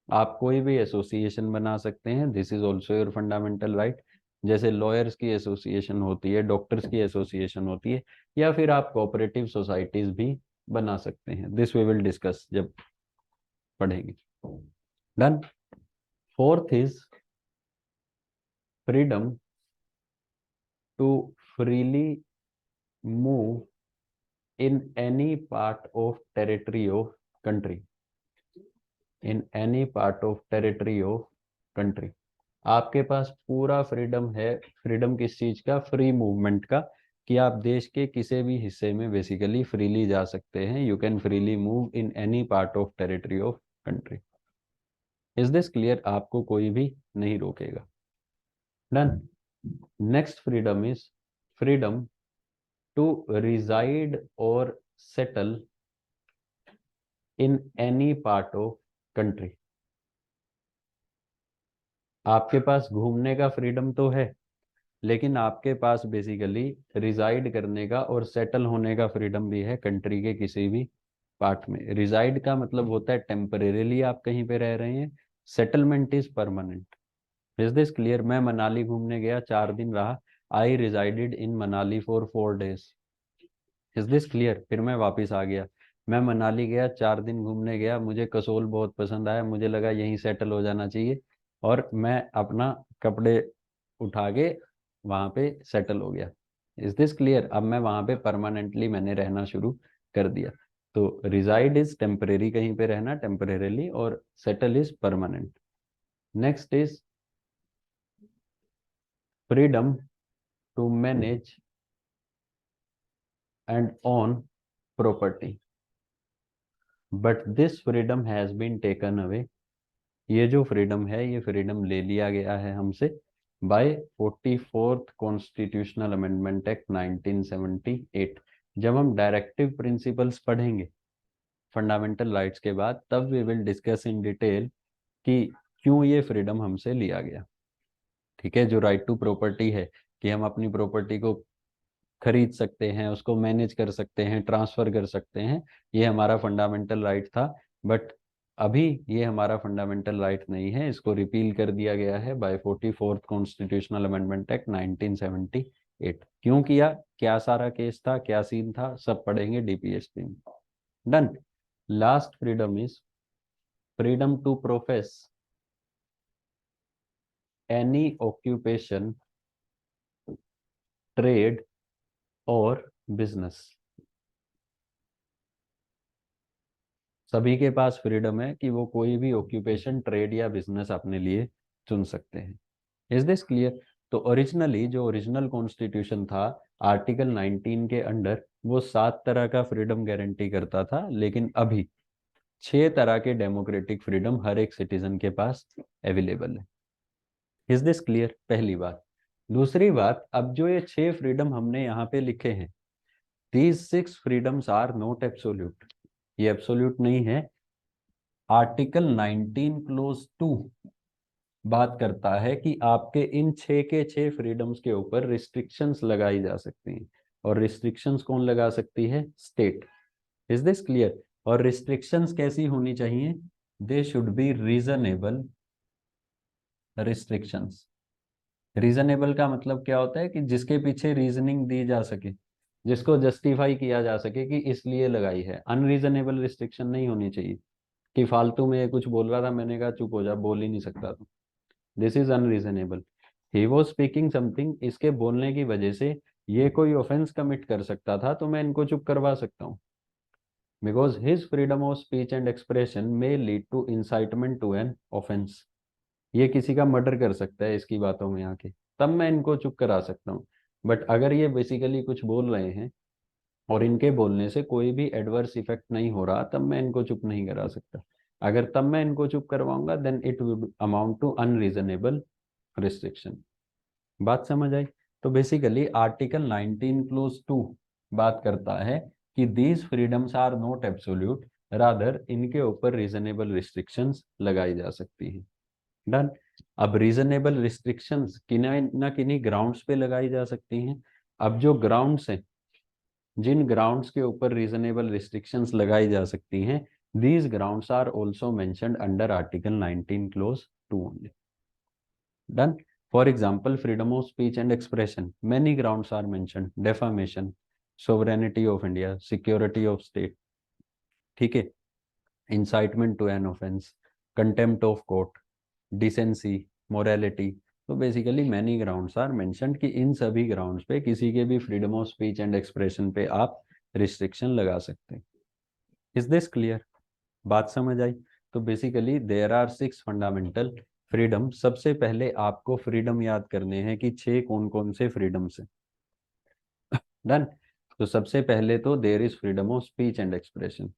आप कोई भी एसोसिएशन बना सकते हैं, this is also your fundamental right. जैसे लॉयर्स की एसोसिएशन होती है, डॉक्टर्स की एसोसिएशन होती है, या फिर आप कोऑपरेटिव सोसाइटीज भी बना सकते हैं। दिस वी विल डिस्कस जब पढ़ेंगे। Done. Fourth is freedom to freely move in any part of territory of country. In any part of territory of country. आपके पास पूरा फ्रीडम है। फ्रीडम किस चीज का? फ्री मूवमेंट का, कि आप देश के किसी भी हिस्से में बेसिकली फ्रीली जा सकते हैं, you can freely move in any part of territory of country. Is this clear? आपको कोई भी नहीं रोकेगा। Done. Next freedom is freedom to reside और settle in any part of country. आपके पास घूमने का फ्रीडम तो है, लेकिन आपके पास बेसिकली रिजाइड करने का और सेटल होने का फ्रीडम भी है कंट्री के किसी भी पार्ट में। रिजाइड का मतलब होता है टेम्परेरीली आप कहीं पे रह रहे हैं, settlement is permanent. Is this clear? मैं मनाली घूमने गया, 4 दिन रहा, I resided in Manali for 4 days. Is this clear? फिर मैं वापस आ गया। मैं मनाली गया, 4 दिन घूमने गया, मुझे कसोल बहुत पसंद आया, मुझे लगा यहीं सेटल हो जाना चाहिए, और मैं अपना कपड़े उठा के वहां पे सेटल हो गया। Is this clear? अब मैं वहां पे परमानेंटली मैंने रहना शुरू कर दिया। तो रिजाइड इज टेम्परेरी, कहीं पे रहना टेम्परेरीली, और settle is permanent. Next is freedom to manage and own property, but this freedom has been taken away. ये जो फ्रीडम है, ये फ्रीडम ले लिया गया है हमसे bye 44th constitutional amendment act 1978। जब हम डायरेक्टिव प्रिंसिपल्स पढ़ेंगे फंडामेंटल राइट्स के बाद, तब we will discuss in detail कि क्यों ये फ्रीडम हमसे लिया गया। ठीक है? जो राइट टू प्रॉपर्टी है, कि हम अपनी प्रॉपर्टी को खरीद सकते हैं, उसको मैनेज कर सकते हैं, ट्रांसफर कर सकते हैं, ये हमारा फंडामेंटल राइट था। बट अभी ये हमारा फंडामेंटल राइट नहीं है, इसको रिपील कर दिया गया है bye 44th constitutional amendment act 1978। क्यों किया, क्या सारा केस था, क्या सीन था, सब पढ़ेंगे डीपीएसपी में। Done. Last freedom is freedom to profess any occupation, trade और बिजनेस। सभी के पास फ्रीडम है कि वो कोई भी ऑक्यूपेशन, ट्रेड या बिजनेस अपने लिए चुन सकते हैं। Is this clear? तो ओरिजिनली जो ओरिजिनल कॉन्स्टिट्यूशन था, आर्टिकल 19 के अंडर वो 7 तरह का फ्रीडम गारंटी करता था, लेकिन अभी 6 तरह के डेमोक्रेटिक फ्रीडम हर एक सिटीजन के पास अवेलेबल है। Is this clear? पहली बात। दूसरी बात, अब जो ये 6 फ्रीडम हमने यहाँ पे लिखे हैं, these 6 freedoms are not absolute. ये एब्सोल्यूट नहीं है। आर्टिकल 19 क्लोज 2 बात करता है कि आपके इन 6 के 6 फ्रीडम्स के ऊपर रिस्ट्रिक्शंस लगाई जा सकती हैं, और रिस्ट्रिक्शंस कौन लगा सकती है? स्टेट। Is this clear? और रिस्ट्रिक्शंस कैसी होनी चाहिए? They should be reasonable restrictions. Reasonable का मतलब क्या होता है? कि जिसके पीछे रीजनिंग दी जा सके, जिसको जस्टिफाई किया जा सके कि इसलिए लगाई है। अनरीजनेबल रिस्ट्रिक्शन नहीं होनी चाहिए कि फालतू में ये कुछ बोल रहा था, मैंने कहा चुप हो जा, बोल ही नहीं सकता तू। This is unreasonable. He was speaking something, इसके बोलने की वजह से ये कोई ऑफेंस कमिट कर सकता था, तो मैं इनको चुप करवा सकता हूँ। Because his freedom of speech and expression may lead to incitement to an offence. ये किसी का मर्डर कर सकता है इसकी बातों में आके, तब मैं इनको चुप करा सकता हूँ। बट अगर ये बेसिकली कुछ बोल रहे हैं और इनके बोलने से कोई भी एडवर्स इफेक्ट नहीं हो रहा, तब मैं इनको चुप नहीं करा सकता। अगर तब मैं इनको चुप करवाऊंगा, then it would amount to unreasonable restriction. बात समझ आई? तो बेसिकली आर्टिकल 19 क्लोज 2 बात करता है कि these freedoms are not absolute, rather इनके ऊपर रीजनेबल रिस्ट्रिक्शंस लगाई जा सकती हैं। डन। अब रीजनेबल रिस्ट्रिक्शंस किन्हीं ना किन्हीं ग्राउंड्स पे लगाई जा सकती हैं। अब जो ग्राउंड्स हैं, जिन ग्राउंड्स के ऊपर रीजनेबल रिस्ट्रिक्शंस लगाई जा सकती हैं, these grounds are also mentioned under article 19 clause 2 only. Done. For example, freedom of speech and expression, many grounds are mentioned. Defamation, sovereignty of India, security of state, ठीक है, incitement to an offence, contempt of court, decency, morality. तो basically many grounds are mentioned कि इन सभी grounds पे किसी के भी freedom of speech and expression पे आप रिस्ट्रिक्शन लगा सकते हैं। Is this clear? बात समझ आई? तो basically there are 6 fundamental freedom. सबसे पहले आपको फ्रीडम याद करने हैं कि 6 कौन कौन से फ्रीडम्स हैं। डन। तो सबसे पहले तो there is freedom of speech and expression.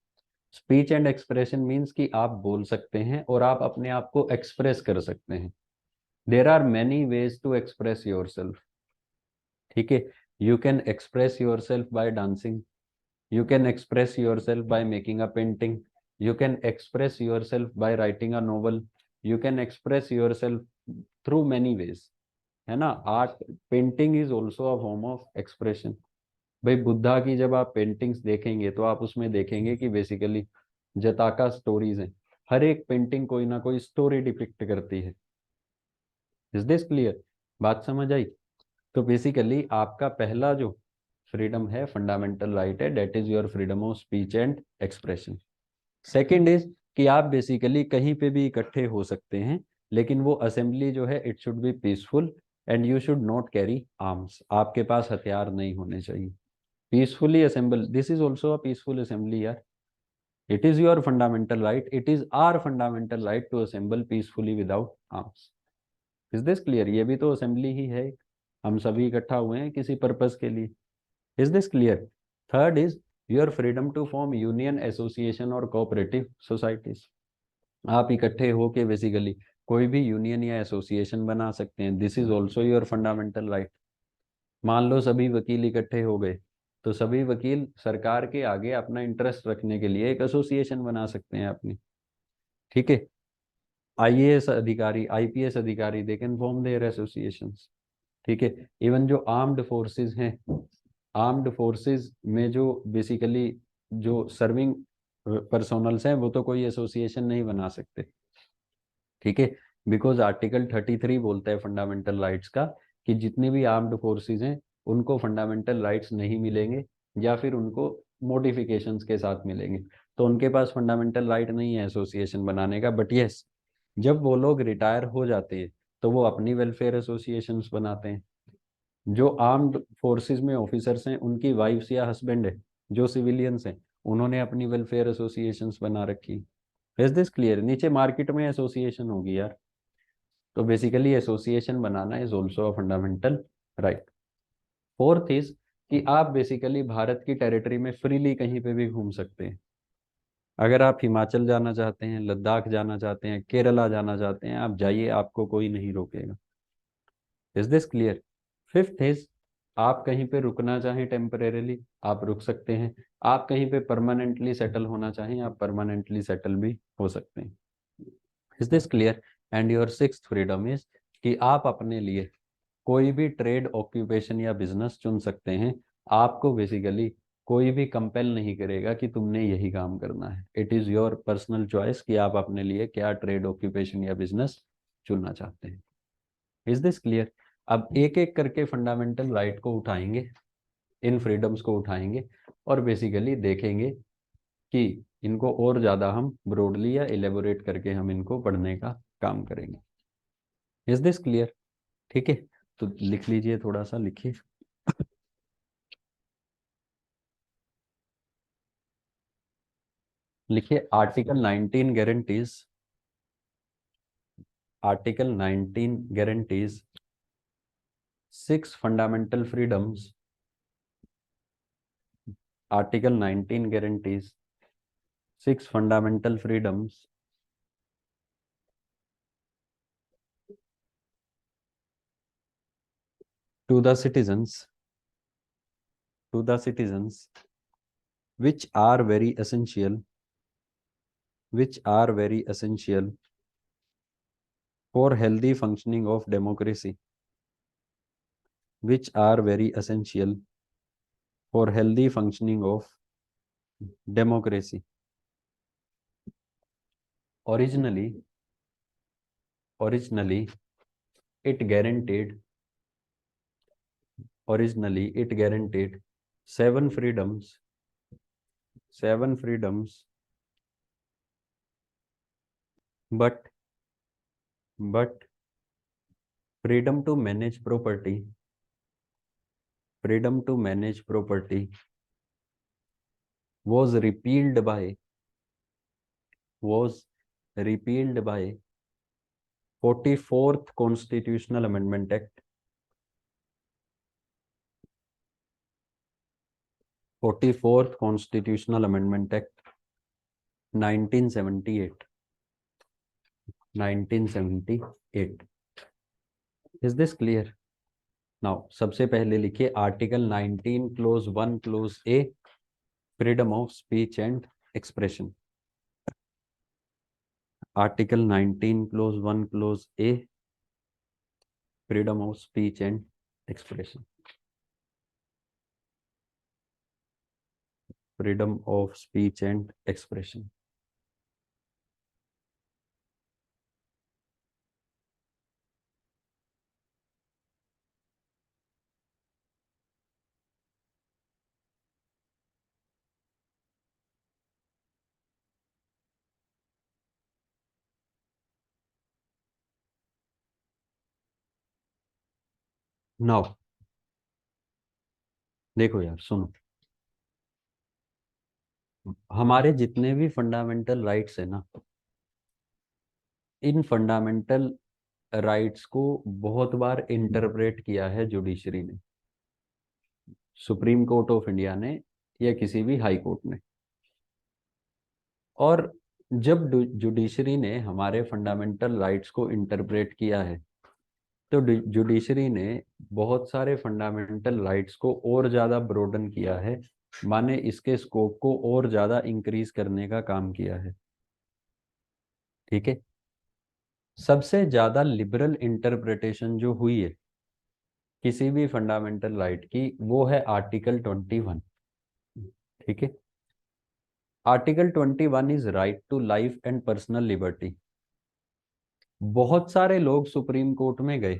Speech and expression means कि आप बोल सकते हैं और आप अपने आप को एक्सप्रेस कर सकते हैं। There are many ways to express yourself. ठीक है, you can express yourself by dancing, you can express yourself by making a painting, you can express yourself by writing a novel, you can express yourself through many ways, है ना। Art, painting is also a form of expression. भाई बुद्धा की जब आप paintings देखेंगे तो आप उसमें देखेंगे कि बेसिकली जताका स्टोरीज हैं। हर एक पेंटिंग कोई ना कोई स्टोरी डिपिक्ट करती है। Is this clear? बात समझ आई? तो बेसिकली आपका पहला जो फ्रीडम है, फंडामेंटल राइट है, that is your freedom of speech and expression. Second is कि आप बेसिकली कहीं पे भी इकट्ठे हो सकते हैं, लेकिन वो असेंबली जो है it should be peaceful and you should not carry arms. आपके पास हथियार नहीं होने चाहिए। Peacefully assemble, this is also a peaceful assembly यार। It is your fundamental right, it is our fundamental right to assemble peacefully without arms. Is this clear? ये भी तो असेंबली ही है, हम सभी इकट्ठा हुए हैं किसी पर्पस के लिए। Is this clear? Third is your freedom to form union, association और कोऑपरेटिव सोसाइटीज। आप इकट्ठे होके बेसिकली कोई भी यूनियन या एसोसिएशन बना सकते हैं। This is also your fundamental right. मान लो सभी वकील इकट्ठे हो गए, तो सभी वकील सरकार के आगे अपना इंटरेस्ट रखने के लिए एक एसोसिएशन बना सकते हैं अपनी। ठीक है, आईएएस अधिकारी, आईपीएस अधिकारी, they can form their associations. ठीक है, इवन जो आर्म्ड फोर्सेस हैं, आर्म्ड फोर्सेस में जो बेसिकली जो सर्विंग पर्सोनल्स हैं वो तो कोई एसोसिएशन नहीं बना सकते। ठीक है, बिकॉज आर्टिकल 33 बोलता है फंडामेंटल राइट्स का कि जितनी भी आर्म्ड फोर्सेस हैं उनको फंडामेंटल राइट्स नहीं मिलेंगे, या फिर उनको मॉडिफिकेशंस के साथ मिलेंगे। तो उनके पास फंडामेंटल राइट नहीं है एसोसिएशन बनाने का। बट यस, जब वो लोग रिटायर हो जाते हैं तो वो अपनी वेलफेयर एसोसिएशंस बनाते हैं। जो आर्म्ड फोर्सेस में ऑफिसर्स हैं उनकी वाइफ्स या हस्बैंड है जो सिविलियंस हैं, उन्होंने अपनी वेलफेयर एसोसिएशंस बना रखी। Is this clear? नीचे मार्केट में एसोसिएशन होगी यार। तो basically association banana is also a fundamental right. Fourth is कि आप बेसिकली भारत की टेरिटरी में फ्रीली कहीं पे भी घूम सकते हैं। अगर आप हिमाचल जाना चाहते हैं, लद्दाख जाना चाहते हैं, केरला जाना चाहते हैं, आप जाइए, आपको कोई नहीं रोकेगा। Is this clear? Fifth is आप कहीं पे रुकना चाहें टेम्परेरीली आप रुक सकते हैं। आप कहीं पे परमानेंटली सेटल होना चाहें आप परमानेंटली सेटल भी हो सकते हैं। Is this clear? And your sixth freedom is कि आप अपने लिए कोई भी ट्रेड, ऑक्यूपेशन या बिजनेस चुन सकते हैं। आपको बेसिकली कोई भी कंपेल नहीं करेगा कि तुमने यही काम करना है। It is your personal choice कि आप अपने लिए क्या ट्रेड, ऑक्यूपेशन या बिजनेस चुनना चाहते हैं। Is this clear? अब एक एक करके फंडामेंटल राइट को उठाएंगे, इन फ्रीडम्स को उठाएंगे और बेसिकली देखेंगे कि इनको और ज़्यादा हम ब्रॉडली या इलेबोरेट करके हम इनको पढ़ने का काम करेंगे। Is this clear? ठीक है, तो लिख लीजिए, थोड़ा सा लिखिए। लिखिए article 19 guarantees, article 19 guarantees 6 fundamental freedoms, article 19 guarantees 6 fundamental freedoms to the citizens, to the citizens, which are very essential, which are very essential for healthy functioning of democracy, which are very essential for healthy functioning of democracy. Originally, originally it guaranteed, originally it guaranteed seven freedoms, seven freedoms, but freedom to manage property, freedom to manage property was repealed by, was repealed by 44th Constitutional Amendment Act, 44th constitutional amendment act 1978। 1978। Is this clear? Now सबसे पहले लिखिए article 19 clause 1 clause A, freedom of speech and expression. Article 19 clause 1 clause A, freedom of speech and expression. Freedom of speech and expression. Now देखो यार सुनो, हमारे जितने भी fundamental rights है ना, इन फंडामेंटल राइट्स को बहुत बार इंटरप्रेट किया है जुडिशरी ने, सुप्रीम कोर्ट ऑफ इंडिया ने या किसी भी हाई कोर्ट ने। और जब जुडिशरी ने हमारे फंडामेंटल राइट्स को इंटरप्रेट किया है, तो जुडिशरी ने बहुत सारे फंडामेंटल राइट्स को और ज़्यादा ब्रोडन किया है, माने इसके स्कोप को और ज़्यादा इंक्रीज करने का काम किया है। ठीक है, सबसे ज़्यादा लिबरल इंटरप्रिटेशन जो हुई है किसी भी फंडामेंटल राइट की, वो है आर्टिकल 21। ठीक है, article 21 is right to life and personal liberty. बहुत सारे लोग सुप्रीम कोर्ट में गए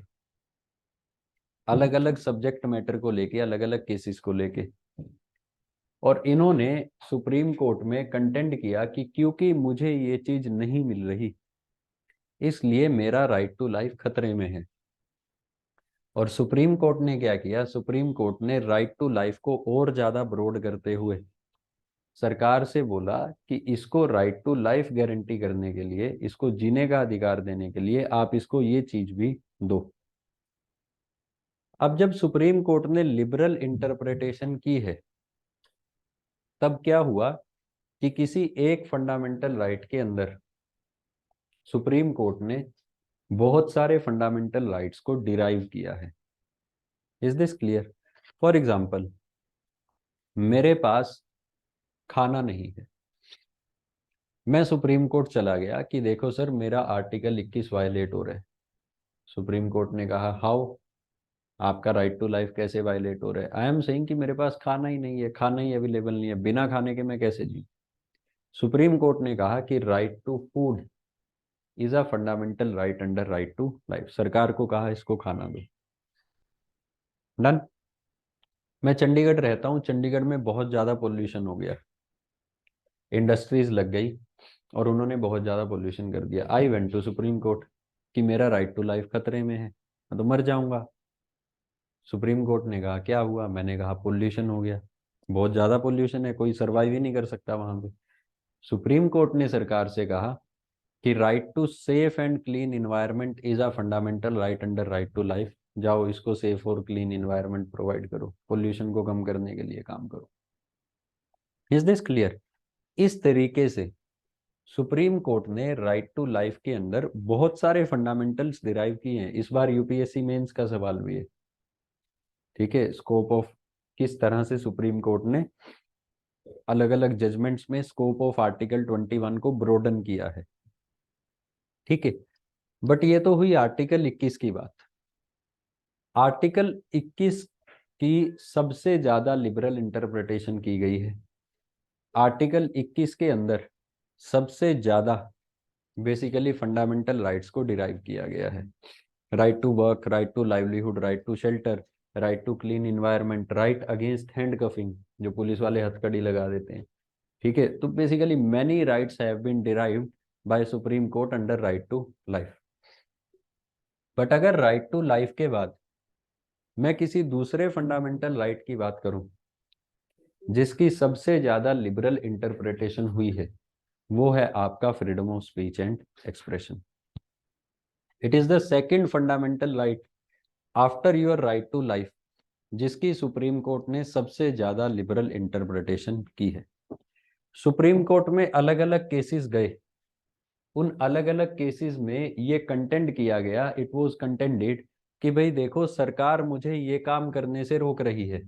अलग अलग सब्जेक्ट मैटर को लेके, अलग अलग केसेस को लेके, और इन्होंने सुप्रीम कोर्ट में कंटेंड किया कि क्योंकि मुझे ये चीज नहीं मिल रही, इसलिए मेरा राइट टू लाइफ खतरे में है। और सुप्रीम कोर्ट ने क्या किया, सुप्रीम कोर्ट ने राइट टू लाइफ को और ज्यादा ब्रॉड करते हुए सरकार से बोला कि इसको राइट टू लाइफ गारंटी करने के लिए, इसको जीने का अधिकार देने के लिए आप इसको ये चीज भी दो। अब जब सुप्रीम कोर्ट ने लिबरल इंटरप्रिटेशन की है, तब क्या हुआ कि किसी एक फंडामेंटल राइट के अंदर सुप्रीम कोर्ट ने बहुत सारे फंडामेंटल राइट्स को डिराइव किया है। Is this clear? For example, मेरे पास खाना नहीं है, मैं सुप्रीम कोर्ट चला गया कि देखो सर मेरा आर्टिकल 21 वायलेट हो रहा है। सुप्रीम कोर्ट ने कहा हाउ, आपका राइट टू लाइफ कैसे वायलेट हो रहा है? आई एम सेइंग कि मेरे पास खाना ही नहीं है, खाना ही अवेलेबल नहीं है, बिना खाने के मैं कैसे जी? सुप्रीम कोर्ट ने कहा कि right to food is a fundamental right under right to life. सरकार को कहा इसको खाना दो। डन। मैं चंडीगढ़ रहता हूँ, चंडीगढ़ में बहुत ज़्यादा पोल्यूशन हो गया, इंडस्ट्रीज लग गई और उन्होंने बहुत ज़्यादा पोल्यूशन कर दिया। I went to supreme court कि मेरा राइट टू लाइफ खतरे में है, मैं तो मर जाऊंगा। सुप्रीम कोर्ट ने कहा क्या हुआ? मैंने कहा पोल्यूशन हो गया, बहुत ज़्यादा पोल्यूशन है, कोई सर्वाइव ही नहीं कर सकता वहां पे। सुप्रीम कोर्ट ने सरकार से कहा कि right to safe and clean environment is a fundamental right under right to life. जाओ इसको सेफ और क्लीन इन्वायरमेंट प्रोवाइड करो, पोल्यूशन को कम करने के लिए काम करो। Is this clear? इस तरीके से सुप्रीम कोर्ट ने राइट टू लाइफ के अंदर बहुत सारे फंडामेंटल्स डिराइव किए हैं। इस बार यूपीएससी मेंस का सवाल भी है। ठीक है, स्कोप ऑफ किस तरह से सुप्रीम कोर्ट ने अलग अलग जजमेंट्स में स्कोप ऑफ आर्टिकल 21 को ब्रोडन किया है। ठीक है, बट ये तो हुई आर्टिकल 21 की बात। आर्टिकल 21 की सबसे ज्यादा लिबरल इंटरप्रिटेशन की गई है। आर्टिकल 21 के अंदर सबसे ज्यादा बेसिकली फंडामेंटल राइट्स को डिराइव किया गया है। Right to work, right to livelihood, right to shelter, right to clean environment, right against handcuffing, जो पुलिस वाले हथकड़ी लगा देते हैं। ठीक है, तो basically many rights have been derived by supreme court under right to life. But अगर राइट टू लाइफ के बाद मैं किसी दूसरे फंडामेंटल राइट की बात करूं जिसकी सबसे ज्यादा लिबरल इंटरप्रिटेशन हुई है, वो है आपका freedom of speech and expression. It is the second fundamental right after your right to life जिसकी सुप्रीम कोर्ट ने सबसे ज्यादा लिबरल इंटरप्रिटेशन की है। सुप्रीम कोर्ट में अलग अलग केसेस गए, उन अलग अलग केसेस में ये कंटेंड किया गया, इट वाज कंटेंडेड कि भाई देखो सरकार मुझे ये काम करने से रोक रही है,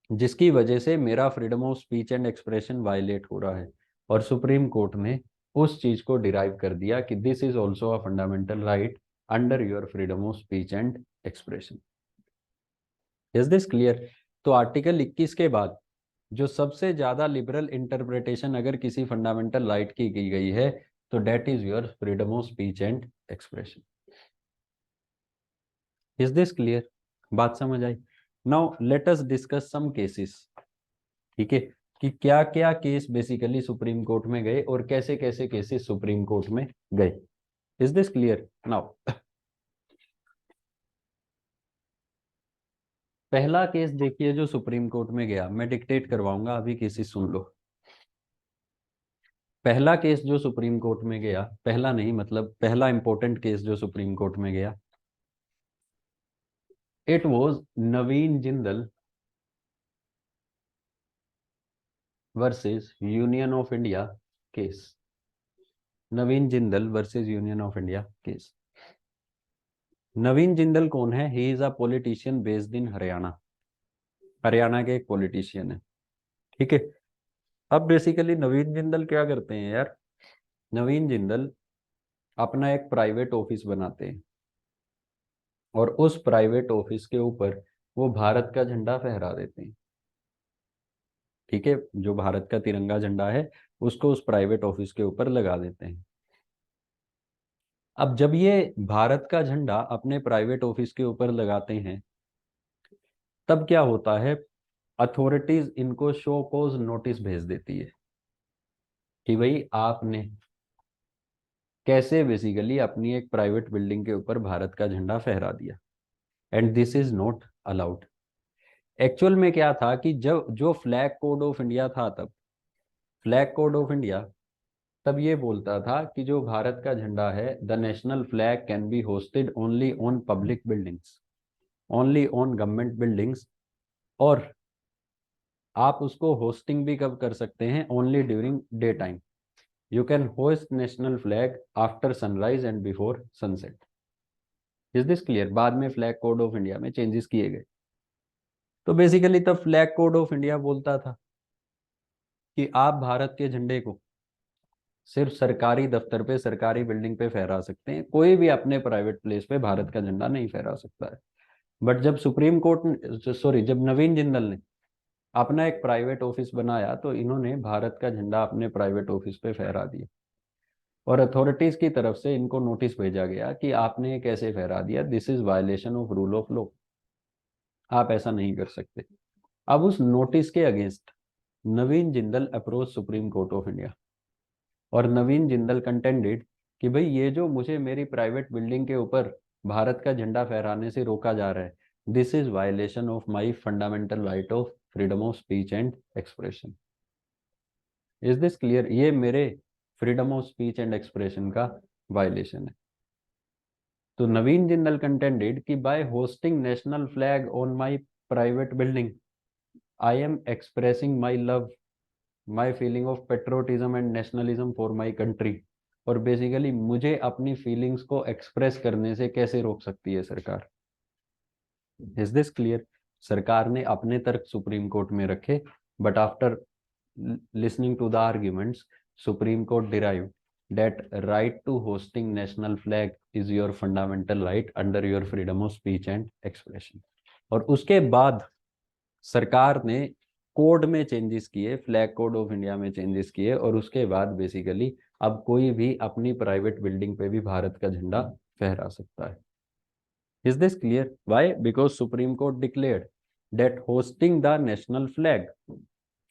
जिसकी वजह से मेरा freedom of speech and expression violate हो रहा है। और सुप्रीम कोर्ट ने उस चीज को डिराइव कर दिया कि this is also a fundamental right under your freedom of speech and expression. Is this clear? तो आर्टिकल 21 के बाद जो सबसे ज्यादा लिबरल इंटरप्रिटेशन अगर किसी फंडामेंटल राइट की गई है तो that is your freedom of speech and expression. Is this clear? बात समझ आई? Now let us discuss some cases. ठीक है, कि क्या क्या केस बेसिकली सुप्रीम कोर्ट में गए और कैसे कैसे केसेस सुप्रीम कोर्ट में गए। Is this clear? नाउ पहला केस देखिए जो सुप्रीम कोर्ट में गया, मैं डिक्टेट करवाऊंगा, अभी केसेस सुन लो। पहला केस जो सुप्रीम कोर्ट में गया, पहला नहीं मतलब पहला इंपॉर्टेंट केस जो सुप्रीम कोर्ट में गया, it was Naveen Jindal versus union of India case. Naveen Jindal versus union of India case. Naveen Jindal कौन है? He is a politician based in Haryana. Haryana के एक पॉलिटिशियन है। ठीक है, अब बेसिकली नवीन जिंदल क्या करते हैं यार? नवीन जिंदल अपना एक प्राइवेट ऑफिस बनाते हैं और उस प्राइवेट ऑफिस के ऊपर वो भारत का झंडा फहरा देते हैं। ठीक है, जो भारत का तिरंगा झंडा है उसको उस प्राइवेट ऑफिस के ऊपर लगा देते हैं। अब जब ये भारत का झंडा अपने प्राइवेट ऑफिस के ऊपर लगाते हैं तब क्या होता है, अथॉरिटीज इनको शो कॉज नोटिस भेज देती है कि भाई आपने कैसे बेसिकली अपनी एक प्राइवेट बिल्डिंग के ऊपर भारत का झंडा फहरा दिया, and this is not allowed. Actual में क्या था कि जब जो फ्लैग कोड ऑफ इंडिया था, तब फ्लैग कोड ऑफ इंडिया तब ये बोलता था कि जो भारत का झंडा है, the national flag can be hosted only on public buildings, only on government buildings, और आप उसको होस्टिंग भी कब कर सकते हैं? Only during day time. You can host national flag after sunrise and before sunset. Is this clear? बाद में फ्लैग कोड ऑफ इंडिया में चेंजेस किए गए। तो बेसिकली तब फ्लैग कोड ऑफ इंडिया बोलता था कि आप भारत के झंडे को सिर्फ सरकारी दफ्तर पे, सरकारी बिल्डिंग पे फहरा सकते हैं, कोई भी अपने प्राइवेट प्लेस पे भारत का झंडा नहीं फहरा सकता है। बट जब सुप्रीम कोर्ट, सॉरी, जब नवीन जिंदल ने अपना एक प्राइवेट ऑफिस बनाया तो इन्होंने भारत का झंडा अपने प्राइवेट ऑफिस पे फहरा दिया और अथॉरिटीज की तरफ से इनको नोटिस भेजा गया कि आपने ये कैसे फहरा दिया, this is violation of rule of law, आप ऐसा नहीं कर सकते। अब उस नोटिस के against Naveen Jindal approach supreme court of India और नवीन जिंदल कंटेंडेड कि भाई ये जो मुझे मेरी प्राइवेट बिल्डिंग के ऊपर भारत का झंडा फहराने से रोका जा रहा है, this is violation of my fundamental right of freedom of speech and expression. Is this clear? ये मेरे freedom of speech and expression का वायलेशन है। तो नवीन जिंदल कंटेंडेड कि by hosting national flag on my private building I am expressing my love, my feeling of patriotism and nationalism for my country. और basically मुझे अपनी feelings को express करने से कैसे रोक सकती है सरकार? Is this clear? सरकार ने अपने तर्क सुप्रीम कोर्ट में रखे, but after listening to the arguments supreme court derive that right to hosting national flag is your fundamental right under your freedom of speech and expression। और उसके बाद सरकार ने कोड में चेंजेस किए, फ्लैग कोड ऑफ इंडिया में changes किए, और उसके बाद बेसिकली अब कोई भी अपनी प्राइवेट बिल्डिंग पे भी भारत का झंडा फहरा सकता है। Is this clear? Why? Because supreme court declared that hosting the national flag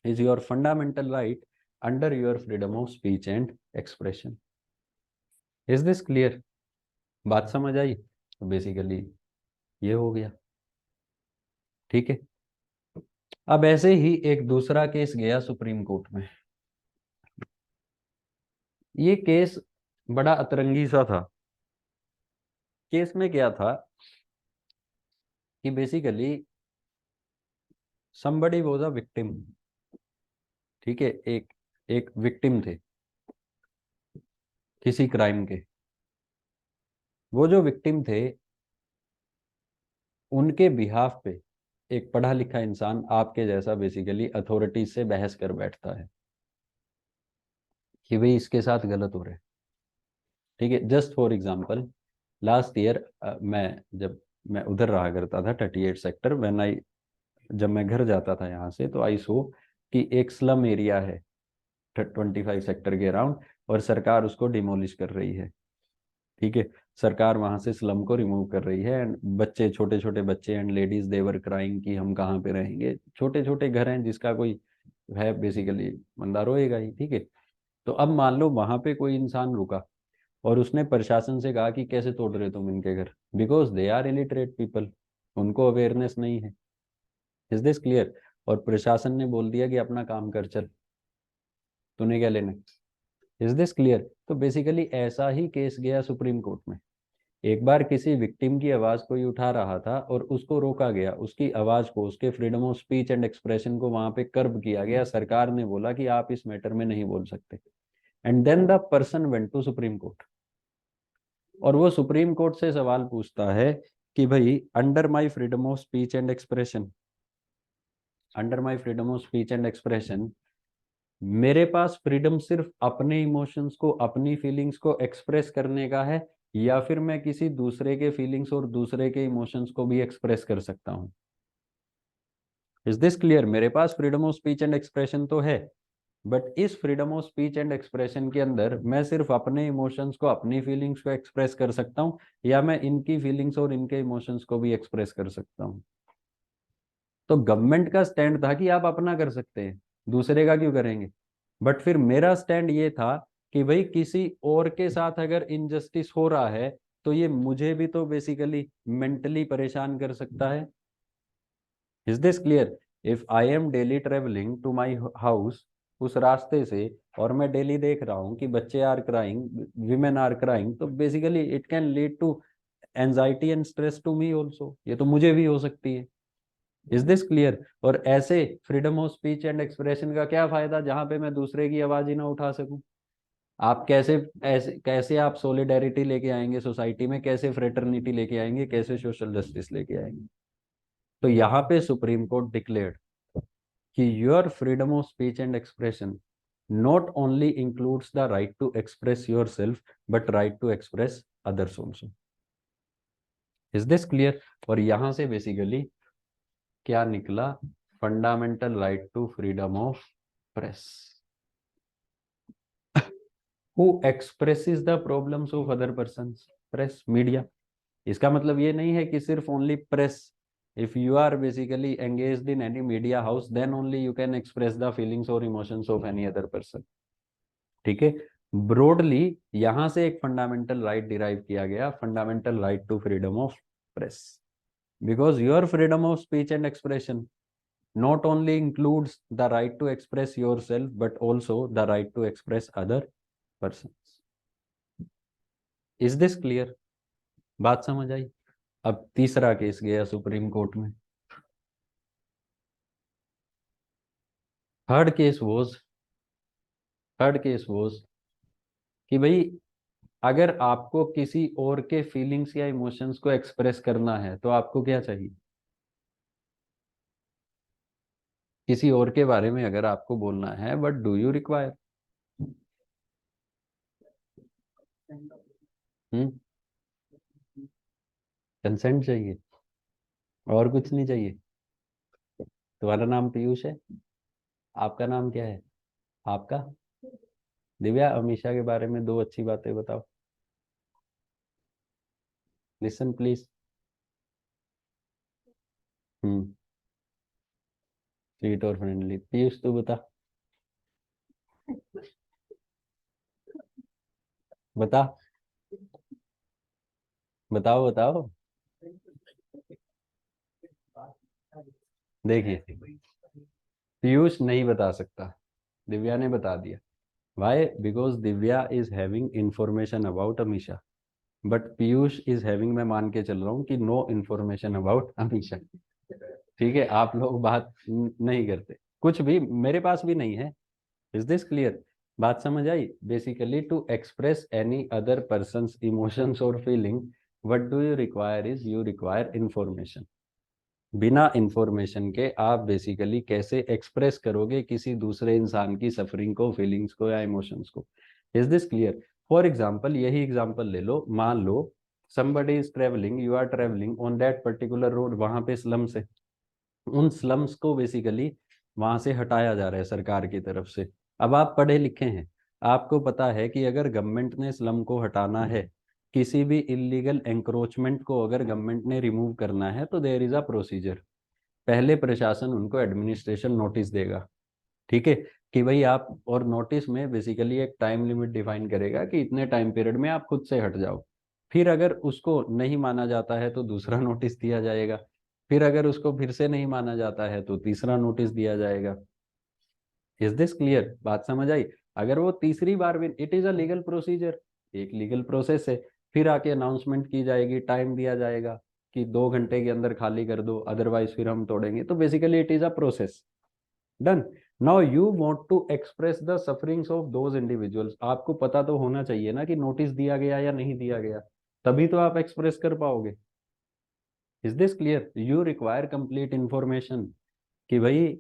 is your fundamental right under your freedom of speech and expression. Is this clear? बात समझ आई? तो बेसिकली ये हो गया। ठीक है, अब ऐसे ही एक दूसरा केस गया सुप्रीम कोर्ट में। ये केस बड़ा अतरंगी सा था। केस में क्या था कि basically somebody was a victim, ठीक है, एक एक विक्टिम थे किसी क्राइम के। वो जो विक्टिम थे उनके बिहाफ पे एक पढ़ा लिखा इंसान आपके जैसा बेसिकली अथॉरिटीज से बहस कर बैठता है कि भाई इसके साथ गलत हो रहा है, ठीक है। Just for example, last year जब मैं उधर रहा करता था 38 सेक्टर, व्हेन आई, जब मैं घर जाता था यहाँ से तो आई सो कि एक स्लम एरिया है 25 सेक्टर के अराउंड, और सरकार उसको डिमोलिश कर रही है, ठीक है। सरकार वहां से स्लम को रिमूव कर रही है, एंड बच्चे, छोटे छोटे बच्चे एंड लेडीज, देवर क्राइंग कि हम कहाँ पे रहेंगे, छोटे छोटे घर हैं, जिसका कोई है बेसिकली बंदा रोएगा ही, ठीक है। तो अब मान लो वहां पे कोई इंसान रुका और उसने प्रशासन से कहा कि कैसे तोड़ रहे हो तुम इनके घर, because they are illiterate people, उनको अवेयरनेस नहीं है। Is this clear? और प्रशासन ने बोल दिया कि अपना काम कर चल, तूने क्या लेना। Is this clear? तो बेसिकली ऐसा ही केस गया सुप्रीम कोर्ट में। एक बार किसी विक्टिम की आवाज कोई उठा रहा था और उसको रोका गया, उसकी आवाज को, उसके freedom of speech and expression को वहां पे कर्ब किया गया। सरकार ने बोला कि आप इस मैटर में नहीं बोल सकते, and then the person went to supreme court, और वो सुप्रीम कोर्ट से सवाल पूछता है कि भाई under my freedom of speech and expression, under my freedom of speech and expression, मेरे पास फ्रीडम सिर्फ अपने इमोशंस को, अपनी फीलिंग्स को एक्सप्रेस करने का है, या फिर मैं किसी दूसरे के फीलिंग्स और दूसरे के इमोशंस को भी एक्सप्रेस कर सकता हूँ। Is this clear? मेरे पास freedom of speech and expression तो है, बट इस freedom of speech and expression के अंदर मैं सिर्फ अपने इमोशंस को, अपनी फीलिंग्स को एक्सप्रेस कर सकता हूँ, या मैं इनकी फीलिंग्स और इनके इमोशंस को भी एक्सप्रेस कर सकता हूँ। तो गवर्नमेंट का स्टैंड था कि आप अपना कर सकते हैं, दूसरे का क्यों करेंगे। बट फिर मेरा स्टैंड ये था कि भाई किसी और के साथ अगर इनजस्टिस हो रहा है तो ये मुझे भी तो बेसिकली मेंटली परेशान कर सकता है। Is this clear? If I am daily travelling to my house, उस रास्ते से, और मैं डेली देख रहा हूँ कि बच्चे are crying, women are crying, तो basically it can lead to anxiety and stress to me also, ये तो मुझे भी हो सकती है। Is this clear? और ऐसे freedom of speech and expression का क्या फायदा जहां पे मैं दूसरे की आवाज ही ना उठा सकूं। आप कैसे, ऐसे कैसे आप सोलिडेरिटी लेके आएंगे सोसाइटी में, कैसे फ्रेटर्निटी लेके आएंगे, कैसे सोशल जस्टिस लेके आएंगे। तो यहाँ पे सुप्रीम कोर्ट डिक्लेयर्ड कि your freedom of speech and expression not only includes the right to express yourself, but right to express others also. Is this clear? और यहां से बेसिकली क्या निकला? Fundamental right to freedom of press, who expresses the problems of other persons, press, media. इसका मतलब ये नहीं है कि सिर्फ only press, if you are basically engaged in any media house then only you can express the feelings और emotions of any other person, ठीक है। ब्रॉडली यहां से एक फंडामेंटल राइट डिराइव किया गया, fundamental right to freedom of press, because your freedom of speech and expression not only includes the right to express yourself but also the right to express other persons. Is this clear? बात समझ आई? अब तीसरा case गया supreme court में। Third case was, third case was कि भाई अगर आपको किसी और के फीलिंग्स या इमोशंस को एक्सप्रेस करना है तो आपको क्या चाहिए। किसी और के बारे में अगर आपको बोलना है, but do you require, consent चाहिए, और कुछ नहीं चाहिए। तुम्हारा नाम पीयूष है, आपका नाम क्या है? आपका? दिव्या, अमीषा के बारे में दो अच्छी बातें बताओ। Listen please. हम्म, स्वीट और फ्रेंडली। पीयूष तू बता, बता, बताओ बताओ। देखिए, पीयूष नहीं बता सकता, दिव्या ने बता दिया। Why? Because Divya is having information about Amisha, but Piyush is having, मैं मान के चल रहा हूँ कि नो इंफॉर्मेशन अबाउट अमीषा। ठीक है, आप लोग बात नहीं करते, कुछ भी मेरे पास भी नहीं है। Is this clear? बात समझ आई? Basically to express any other person's emotions और feeling, what do you require is you require information. बिना इंफॉर्मेशन के आप बेसिकली कैसे एक्सप्रेस करोगे किसी दूसरे इंसान की सफरिंग को, फीलिंग्स को या इमोशंस को। Is this clear? For example, यही एग्जाम्पल ले लो, मान लो somebody is traveling, you are traveling on that particular road, वहां पे स्लम्स है, उन स्लम्स को बेसिकली वहां से हटाया जा रहा है सरकार की तरफ से। अब आप पढ़े लिखे हैं, आपको पता है कि अगर गवर्नमेंट ने स्लम को हटाना है, किसी भी इलीगल एंक्रोचमेंट को अगर गवर्नमेंट ने रिमूव करना है, तो देयर इज अ प्रोसीजर। पहले प्रशासन उनको एडमिनिस्ट्रेशन नोटिस देगा, ठीक है, कि भाई आप, और नोटिस में बेसिकली एक टाइम लिमिट डिफाइन करेगा कि इतने टाइम पीरियड में आप खुद से हट जाओ। फिर अगर उसको नहीं माना जाता है तो दूसरा नोटिस दिया जाएगा, फिर अगर उसको फिर से नहीं माना जाता है तो तीसरा नोटिस दिया जाएगा। Is this clear? बात समझ आई? अगर वो तीसरी बार भी, it is a legal procedure, एक लीगल प्रोसेस है, फिर आके अनाउंसमेंट की जाएगी, टाइम दिया जाएगा कि 2 घंटे के अंदर खाली कर दो, अदरवाइज फिर हम तोड़ेंगे। तो basically it is a process. Done. Now you want to express the sufferings of those individuals, आपको पता तो होना चाहिए ना कि नोटिस दिया गया या नहीं दिया गया, तभी तो आप एक्सप्रेस कर पाओगे। Is this clear? You require complete information कि भाई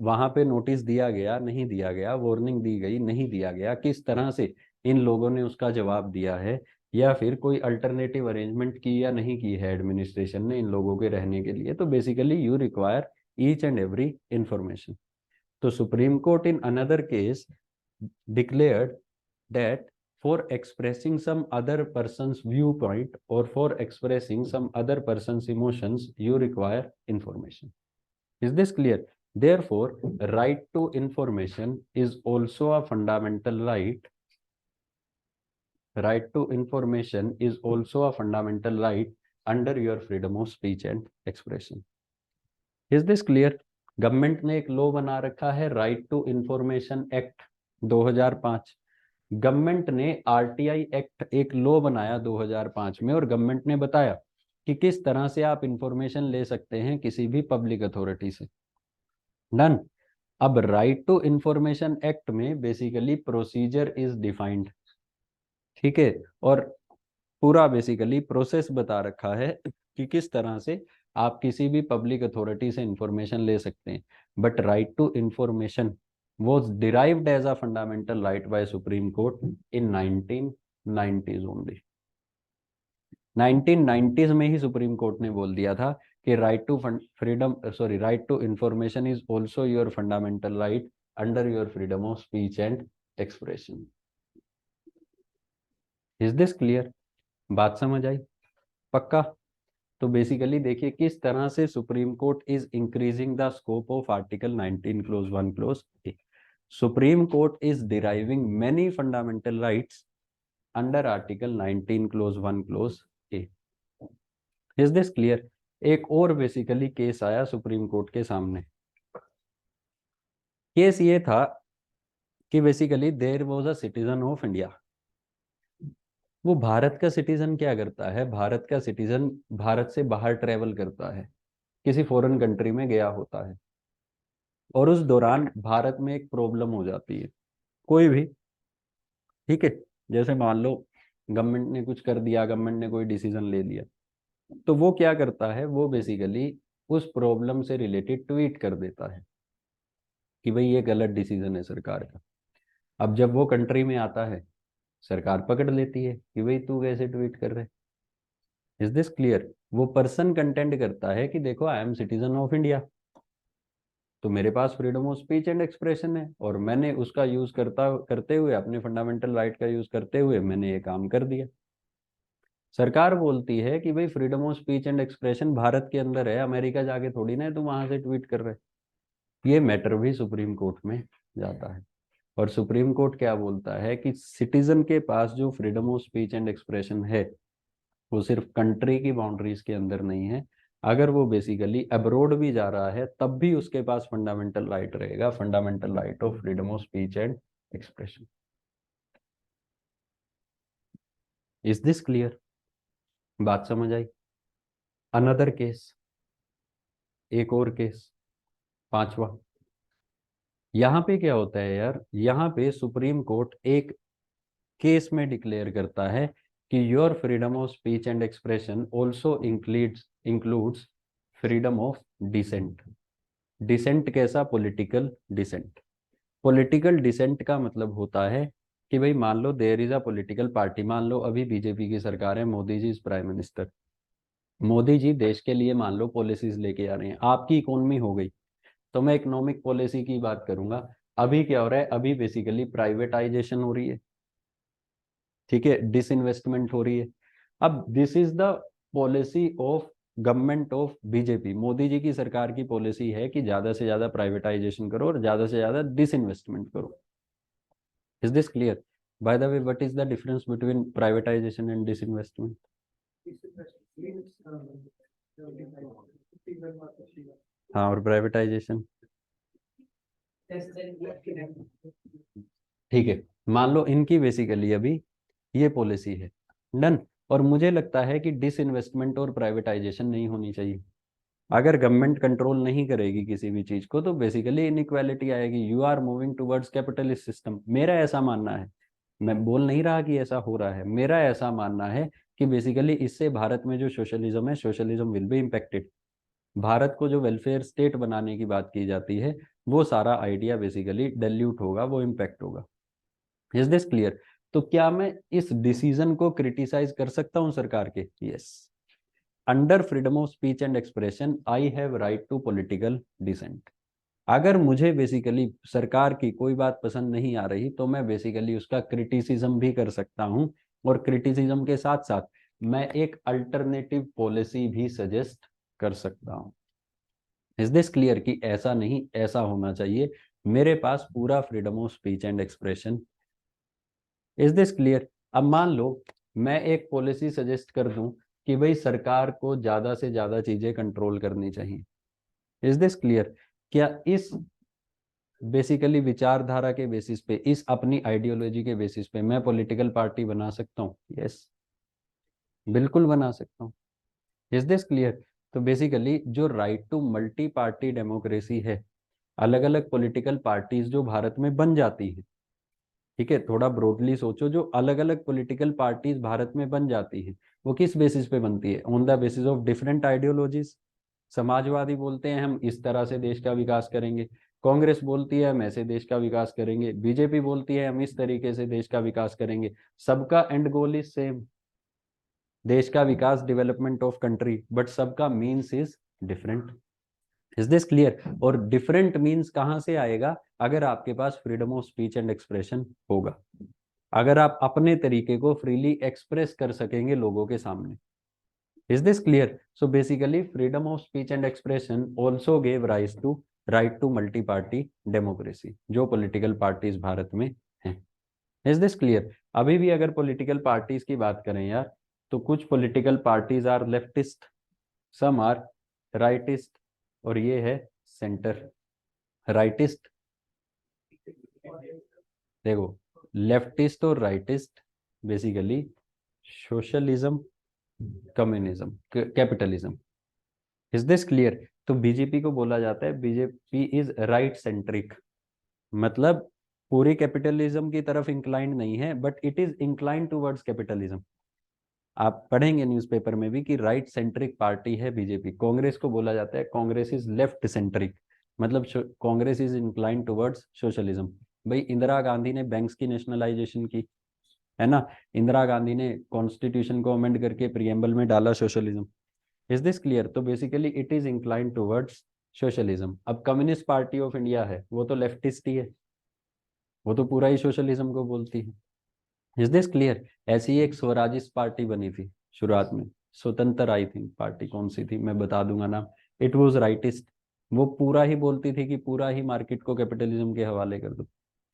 वहां पे नोटिस दिया गया, नहीं दिया गया, वार्निंग दी गई, नहीं दिया गया, किस तरह से इन लोगों ने उसका जवाब दिया है, या फिर कोई अल्टरनेटिव अरेंजमेंट की या नहीं की है एडमिनिस्ट्रेशन ने इन लोगों के रहने के लिए। तो basically you require each and every information. तो Supreme Court in another case declared that for expressing some other person's viewpoint or for expressing some other person's emotions, you require information. Is this clear? Therefore, right to information is also a fundamental right. Right to information is also a fundamental right under your freedom of speech and expression. Is this clear? Government ने एक law बना रखा है, right to information act 2005। Government ने RTI act एक law बनाया 2005 में, और गवर्नमेंट ने बताया कि किस तरह से आप इंफॉर्मेशन ले सकते हैं किसी भी पब्लिक अथॉरिटी से। डन। अब राइट टू इंफॉर्मेशन एक्ट में बेसिकली प्रोसीजर इज डिफाइंड, ठीक है, और पूरा बेसिकली प्रोसेस बता रखा है कि किस तरह से आप किसी भी पब्लिक अथॉरिटी से इंफॉर्मेशन ले सकते हैं। But right to information was derived as a fundamental right by Supreme Court in 1990s only। 1990s में ही सुप्रीम कोर्ट ने बोल दिया था कि right to freedom, sorry, right to information is also your fundamental right under your freedom of speech and expression. Is this clear? बात समझ आई? पक्का? तो बेसिकली देखिए किस तरह से supreme court is increasing the scope of article 19 clause 1 clause A. Supreme court is deriving many fundamental rights under article 19 clause 1 clause A. Is this clear? एक और बेसिकली केस आया सुप्रीम कोर्ट के सामने। Case ये था कि basically there was a citizen of India. वो भारत का सिटीजन क्या करता है, भारत का सिटीजन भारत से बाहर ट्रेवल करता है, किसी फॉरेन कंट्री में गया होता है, और उस दौरान भारत में एक प्रॉब्लम हो जाती है कोई भी, ठीक है, जैसे मान लो गवर्नमेंट ने कुछ कर दिया, गवर्नमेंट ने कोई डिसीजन ले लिया, तो वो क्या करता है, वो बेसिकली उस प्रॉब्लम से रिलेटेड ट्वीट कर देता है कि भाई ये गलत डिसीजन है सरकार का। अब जब वो कंट्री में आता है, सरकार पकड़ लेती है कि भाई तू कैसे ट्वीट कर रहे। Is this clear? वो पर्सन कंटेंट करता है कि देखो I am citizen of India, तो मेरे पास freedom of speech and expression है, और मैंने उसका यूज करते हुए, अपने फंडामेंटल राइट का यूज करते हुए मैंने ये काम कर दिया। सरकार बोलती है कि भाई freedom of speech and expression Bharat के अंदर है, अमेरिका जाके थोड़ी ना है, तो वहां से ट्वीट कर रहे। ये मैटर भी सुप्रीम कोर्ट में जाता है, और सुप्रीम कोर्ट क्या बोलता है कि सिटीजन के पास जो freedom of speech and expression है, वो सिर्फ कंट्री की बाउंड्रीज के अंदर नहीं है, अगर वो बेसिकली अब्रोड भी जा रहा है तब भी उसके पास फंडामेंटल राइट रहेगा, fundamental right of freedom of speech and expression. Is this clear? बात समझ आई? अनदर केस, एक और केस, पांचवा। यहाँ पे क्या होता है यार, यहाँ पे सुप्रीम कोर्ट एक केस में डिक्लेयर करता है कि your freedom of speech and expression also includes freedom of dissent. Dissent कैसा? Political dissent. पॉलिटिकल डिसेंट का मतलब होता है कि भाई मान लो there is a political party, मान लो अभी बीजेपी की सरकार है, Modi ji is prime minister, Modi ji देश के लिए मान लो पॉलिसीज लेके आ रहे हैं, आपकी इकोनॉमी हो गई, तो मैं इकोनॉमिक पॉलिसी की बात करूंगा। अभी क्या हो रहा है, अभी बेसिकली प्राइवेटाइजेशन हो रही है, ठीक है, डिसइन्वेस्टमेंट हो रही है। अब this is the policy of government of BJP, Modi ji की सरकार की पॉलिसी है कि ज्यादा से ज्यादा प्राइवेटाइजेशन करो और ज्यादा से ज्यादा डिसइन्वेस्टमेंट करो। Is this clear? By the way, what is the difference between privatisation and disinvestment? हाँ, और प्राइवेटाइजेशन, ठीक है, मान लो इनकी बेसिकली अभी ये पॉलिसी है, डन। और मुझे लगता है कि डिसइन्वेस्टमेंट और प्राइवेटाइजेशन नहीं होनी चाहिए। अगर गवर्नमेंट कंट्रोल नहीं करेगी किसी भी चीज को तो बेसिकली इनइक्वालिटी आएगी, you are moving towards capitalist system, मेरा ऐसा मानना है। मैं बोल नहीं रहा कि ऐसा हो रहा है, मेरा ऐसा मानना है कि बेसिकली इससे भारत में जो सोशलिज्म है, socialism will be impacted. Bharat को जो वेलफेयर स्टेट बनाने की बात की जाती है, वो सारा आइडिया बेसिकली डेल्यूट होगा, वो इम्पैक्ट होगा। Is this clear? तो क्या मैं इस डिसीजन को क्रिटिसाइज कर सकता हूं सरकार के? Yes. Under freedom of speech and expression I have right to political dissent. अगर मुझे बेसिकली सरकार की कोई बात पसंद नहीं आ रही तो मैं बेसिकली उसका क्रिटिसिज्म भी कर सकता हूं, और क्रिटिसिज्म के साथ साथ मैं एक अल्टरनेटिव पॉलिसी भी सजेस्ट कर सकता हूं। इज दिस क्लियर कि ऐसा नहीं ऐसा होना चाहिए, मेरे पास पूरा freedom of speech and expression. Is this clear? अब मान लो मैं एक पॉलिसी सजेस्ट कर दूं कि भाई सरकार को ज्यादा से ज्यादा चीजें कंट्रोल करनी चाहिए। Is this clear? क्या इस बेसिकली विचारधारा के बेसिस पे, इस अपनी आइडियोलॉजी के बेसिस पे मैं पॉलिटिकल पार्टी बना सकता हूँ? यस, बिल्कुल बना सकता हूँ। Is this clear? तो बेसिकली जो right to multi party democracy है, अलग अलग पॉलिटिकल पार्टीज जो भारत में बन जाती है, ठीक है, थोड़ा ब्रॉडली सोचो, जो अलग अलग पॉलिटिकल पार्टीज भारत में बन जाती है वो किस बेसिस पे बनती है? On the basis of different ideologies. Samajwadi बोलते हैं हम इस तरह से देश का विकास करेंगे, कांग्रेस बोलती है हम ऐसे देश का विकास करेंगे, बीजेपी बोलती है हम इस तरीके से देश का विकास करेंगे। सबका एंड गोल इज सेम, देश का विकास, डेवलपमेंट ऑफ कंट्री, बट सबका means is different. Is this clear? और डिफरेंट मीन्स कहां से आएगा? अगर आपके पास freedom of speech and expression होगा, अगर आप अपने तरीके को फ्रीली एक्सप्रेस कर सकेंगे लोगों के सामने। Is this clear? So basically freedom of speech and expression also gave rise to right to multi party democracy, जो पॉलिटिकल पार्टीज भारत में हैं। Is this clear? अभी भी अगर पॉलिटिकल पार्टीज की बात करें यार, तो कुछ political parties are leftist, some are rightist, और ये है सेंटर राइटिस्ट। देखो, लेफ्टिस्ट और rightist basically socialism, communism, capitalism. Is this clear? तो बीजेपी को बोला जाता है बीजेपी इज राइट सेंट्रिक, मतलब पूरी कैपिटलिज्म की तरफ इंक्लाइंड नहीं है, but it is inclined towards capitalism. आप पढ़ेंगे न्यूज़पेपर में भी कि राइट सेंट्रिक पार्टी है बीजेपी। कांग्रेस को बोला जाता है कांग्रेस इज लेफ्ट सेंट्रिक, मतलब Congress is inclined towards socialism. भाई इंदिरा गांधी ने बैंक्स की नेशनलाइजेशन की, है ना, इंदिरा गांधी ने कॉन्स्टिट्यूशन को अमेंड करके प्रियम्बल में डाला सोशलिज्म। Is this clear? तो basically it is inclined towards socialism. अब कम्युनिस्ट पार्टी ऑफ इंडिया है, वो तो लेफ्टिस्ट ही है, वो तो पूरा ही सोशलिज्म को बोलती है। Is this clear? ऐसी ही एक स्वराजिस्ट पार्टी बनी थी शुरुआत में, स्वतंत्र आई थिंक पार्टी, कौन सी थी मैं बता दूंगा नाम, इट वॉज राइटिस्ट। वो पूरा ही बोलती थी कि पूरा ही मार्केट को कैपिटलिज्म के हवाले कर दो।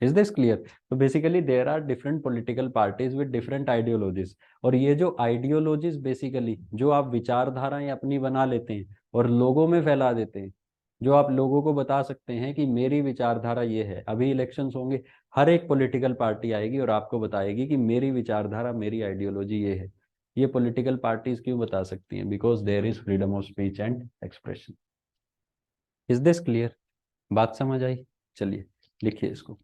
Is this clear? तो basically there are different political parties with different ideologies, और ये जो आइडियोलॉजीज बेसिकली जो आप विचारधाराएं अपनी बना लेते हैं और लोगों में फैला देते हैं, जो आप लोगों को बता सकते हैं कि मेरी विचारधारा ये है, अभी इलेक्शंस होंगे, हर एक पॉलिटिकल पार्टी आएगी और आपको बताएगी कि मेरी विचारधारा, मेरी आइडियोलॉजी ये है। ये पॉलिटिकल पार्टीज क्यों बता सकती हैं? Because there is freedom of speech and expression. Is this clear? बात समझ आई? चलिए लिखिए इसको।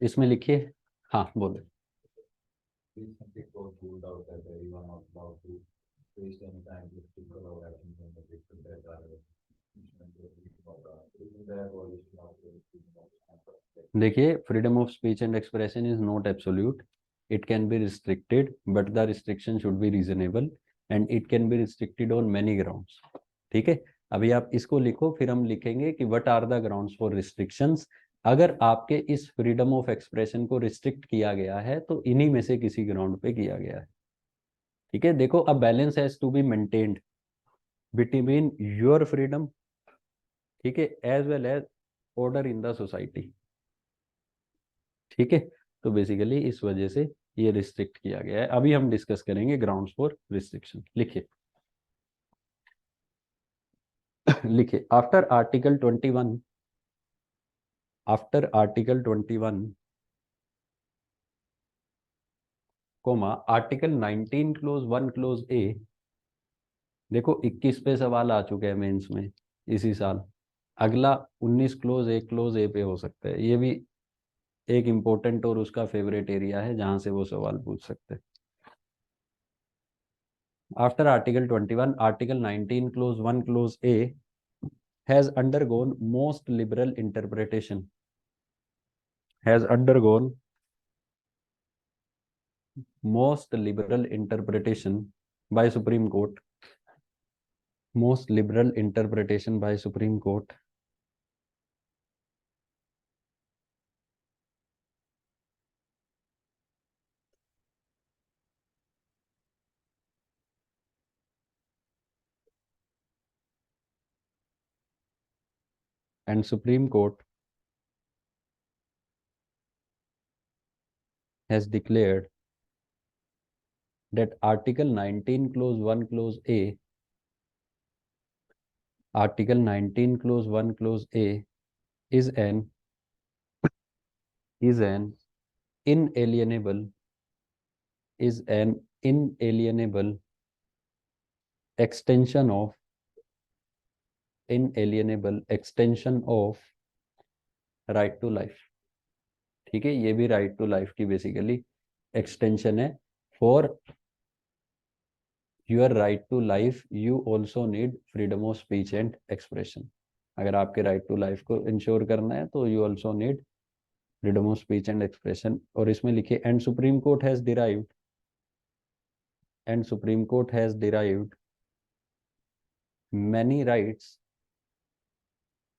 इसमें लिखिए। हाँ बोलो। देखिए, freedom of speech and expression is not absolute, it can be restricted but the restriction should be reasonable and it can be restricted on many grounds. ठीक है, अभी आप इसको लिखो, फिर हम लिखेंगे कि what are the grounds for restrictions. अगर आपके इस फ्रीडम ऑफ एक्सप्रेशन को रिस्ट्रिक्ट किया गया है तो इन्हीं में से किसी ग्राउंड पे किया गया है। ठीक है, देखो, अब balance has to be maintained between your freedom, ठीक है, as well as order in the society. ठीक है, तो बेसिकली इस वजह से ये रिस्ट्रिक्ट किया गया है। अभी हम डिस्कस करेंगे ग्राउंड्स फॉर रिस्ट्रिक्शन। लिखिए। लिखिए, after article 21, after article 21 comma article 19 clause 1 clause A. देखो 21 पे सवाल आ चुके हैं मेंस में इसी साल। अगला 19 क्लोज ए पे हो सकता है। ये भी एक इम्पोर्टेंट और उसका फेवरेट एरिया है जहां से वो सवाल पूछ सकते हैं। After article 21, article 19 clause 1 clause A has undergone most liberal interpretation, has undergone most liberal interpretation by Supreme Court, most liberal interpretation by Supreme Court, and Supreme Court has declared that Article 19 clause 1 clause A, Article 19 clause 1 clause A is an inalienable, is an inalienable extension of, inalienable extension of right to life। ठीक है, ये भी right to life की basically extension है। For your right to life you also need freedom of speech and expression. अगर आपके right to life को ensure करना है तो you also need freedom of speech and expression. और इसमें लिखिए, and supreme court has derived, and supreme court has derived many rights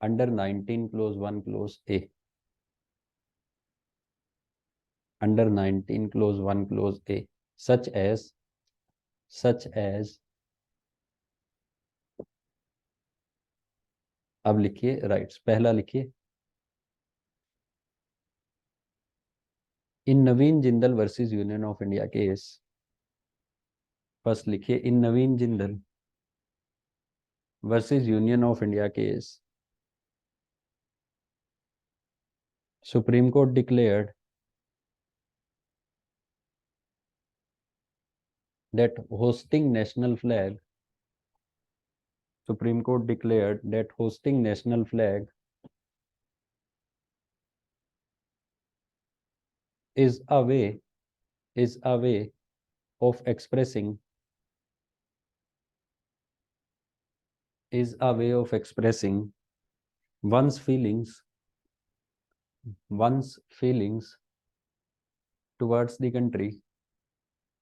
under 19 clause 1 clause A, under 19 clause 1 clause A, such as, such as, अब लिखिए rights. पहला लिखिए, in Naveen Jindal versus union of India case. First लिखिए, in Naveen Jindal versus union of India case, Supreme court declared that hosting national flag, supreme court declared that hosting national flag is a way, is a way of expressing, is a way of expressing one's feelings, one's feelings towards the country,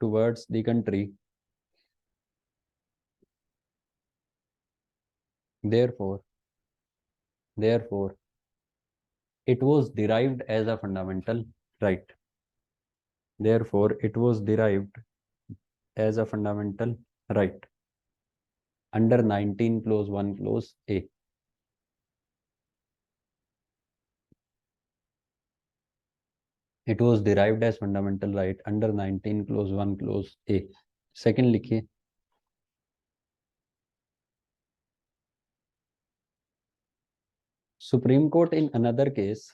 towards the country, therefore, therefore it was derived as a fundamental right, therefore it was derived as a fundamental right under 19 clause 1 clause a। It was derived as fundamental right under 19 clause 1 clause a। Second लिखिए, supreme court in another case,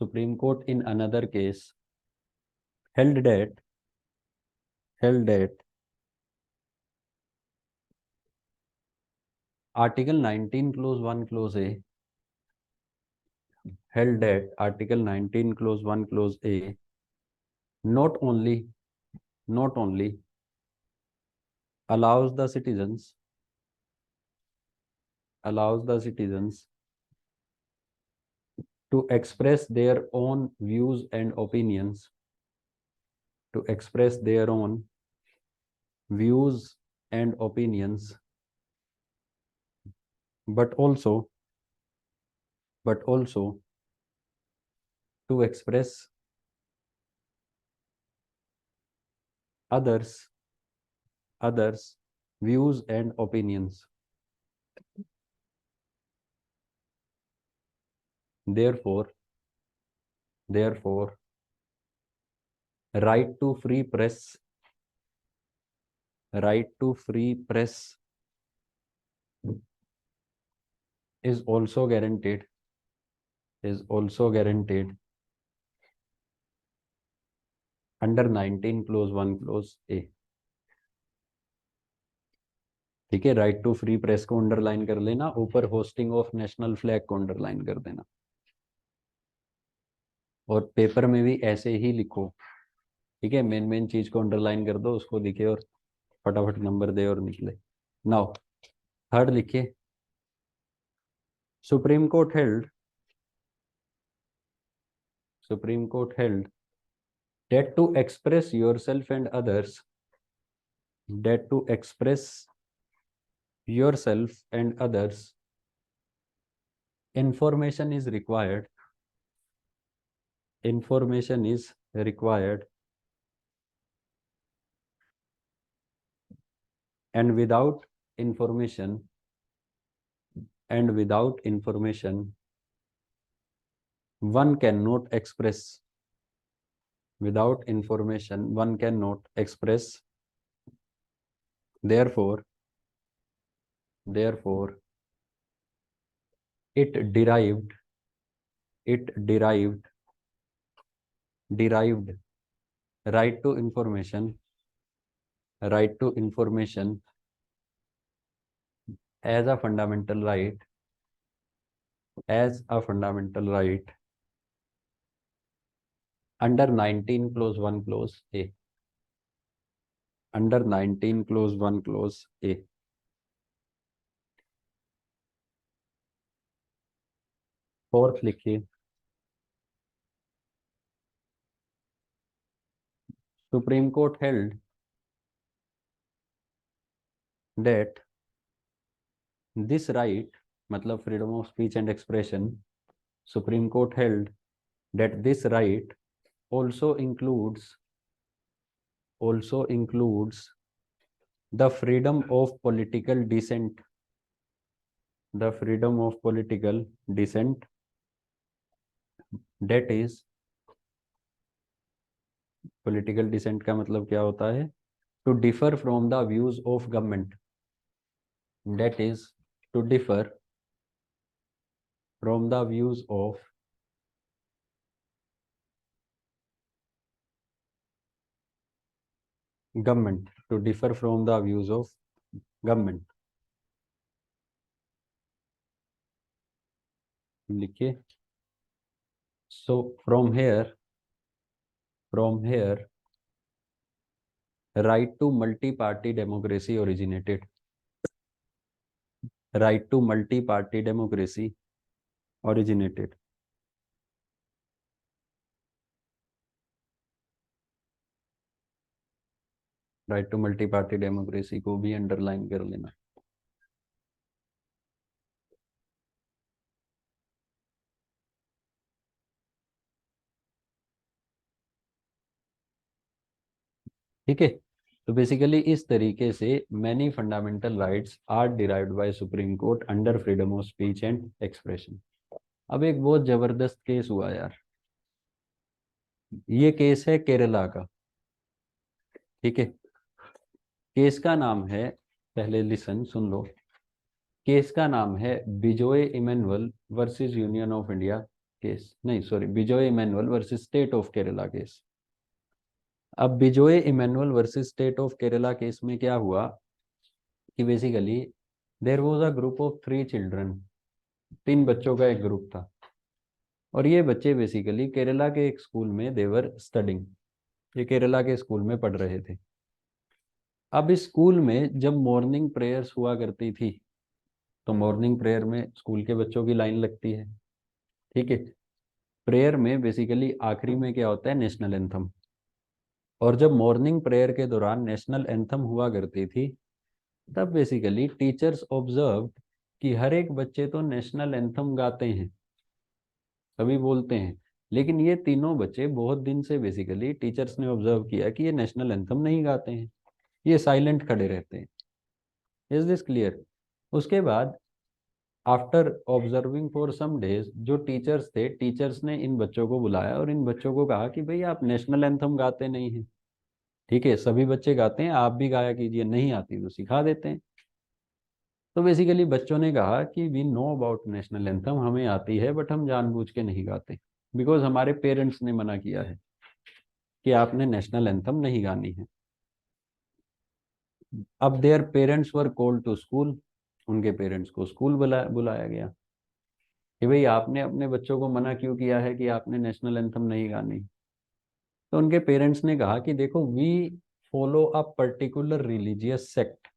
Supreme court in another case held that, held that article 19 clause 1 clause A held that article 19 clause 1 clause a not only not only allows the citizens to express their own views and opinions, to express their own views and opinions, but also to express others views and opinions. Therefore, right to free press is also guaranteed under 19 clause 1 clause a. ठीक है, right to free press को underline कर लेना, ऊपर hosting of national flag को underline कर देना, और पेपर में भी ऐसे ही लिखो। ठीक है, मेन मेन चीज को अंडरलाइन कर दो, उसको दिखे और फटाफट नंबर दे और निकले। नाउ थर्ड लिखिए, supreme court held that to express yourself and others information is required and without information one cannot express therefore it derived right to information as a fundamental right under 19 clause 1 clause a. under 19 clause 1 clause a. Fourth लिखिए, supreme court held that this right, मतलब freedom of speech and expression, supreme court held that this right also includes the freedom of political dissent that is, political dissent का मतलब क्या होता है? to differ from the views of government, that is to differ from the views of government, लिखिए। so from here right to multi-party democracy originated right to multi-party democracy को भी underline कर लेना। ठीक है, तो बेसिकली इस तरीके से many fundamental rights are derived by supreme court under freedom of speech and expression. अब एक बहुत जबरदस्त केस हुआ यार, ये केस है केरला का। ठीक है, केस का नाम है, पहले लिसन सुन लो, केस का नाम है Bijoy Emmanuel versus union of India case, नहीं sorry, Bijoy Emmanuel versus state of Kerala case. अब Bijoy Emmanuel versus state of Kerala case में क्या हुआ कि basically there was a group of 3 children, 3 बच्चों का एक ग्रुप था, और ये बच्चे बेसिकली केरला के एक स्कूल में देवर स्टडिंग, ये केरला के स्कूल में पढ़ रहे थे। अब इस स्कूल में जब मॉर्निंग प्रेयर्स हुआ करती थी, तो मॉर्निंग प्रेयर में स्कूल के बच्चों की लाइन लगती है, ठीक है। प्रेयर में बेसिकली आखिरी में क्या होता है, नेशनल एंथम। और जब मॉर्निंग प्रेयर के दौरान नेशनल एंथम हुआ करती थी, तब बेसिकली टीचर्स ऑब्जर्व कि हर एक बच्चे तो नेशनल एंथम गाते हैं, सभी बोलते हैं, लेकिन ये तीनों बच्चे बहुत दिन से बेसिकली टीचर्स ने ऑब्जर्व किया कि ये नेशनल एंथम नहीं गाते हैं, ये साइलेंट खड़े रहते हैं। Is this clear? उसके बाद after observing for some days, जो टीचर्स थे, टीचर्स ने इन बच्चों को बुलाया और इन बच्चों को कहा कि भाई आप नेशनल एंथम गाते नहीं हैं, ठीक है, सभी बच्चे गाते हैं, आप भी गाया कीजिए, नहीं आती तो सिखा देते हैं। तो बेसिकली बच्चों ने कहा कि we know about national anthem, हमें आती है, बट हम जानबूझ के नहीं गाते, बिकॉज हमारे पेरेंट्स ने मना किया है कि आपने नेशनल एंथम नहीं गानी है। अब their parents were called to school, उनके पेरेंट्स को स्कूल बुलाया गया कि भाई आपने अपने बच्चों को मना क्यों किया है कि आपने नेशनल एंथम नहीं गानी। तो उनके पेरेंट्स ने कहा कि देखो, we follow a particular religious sect,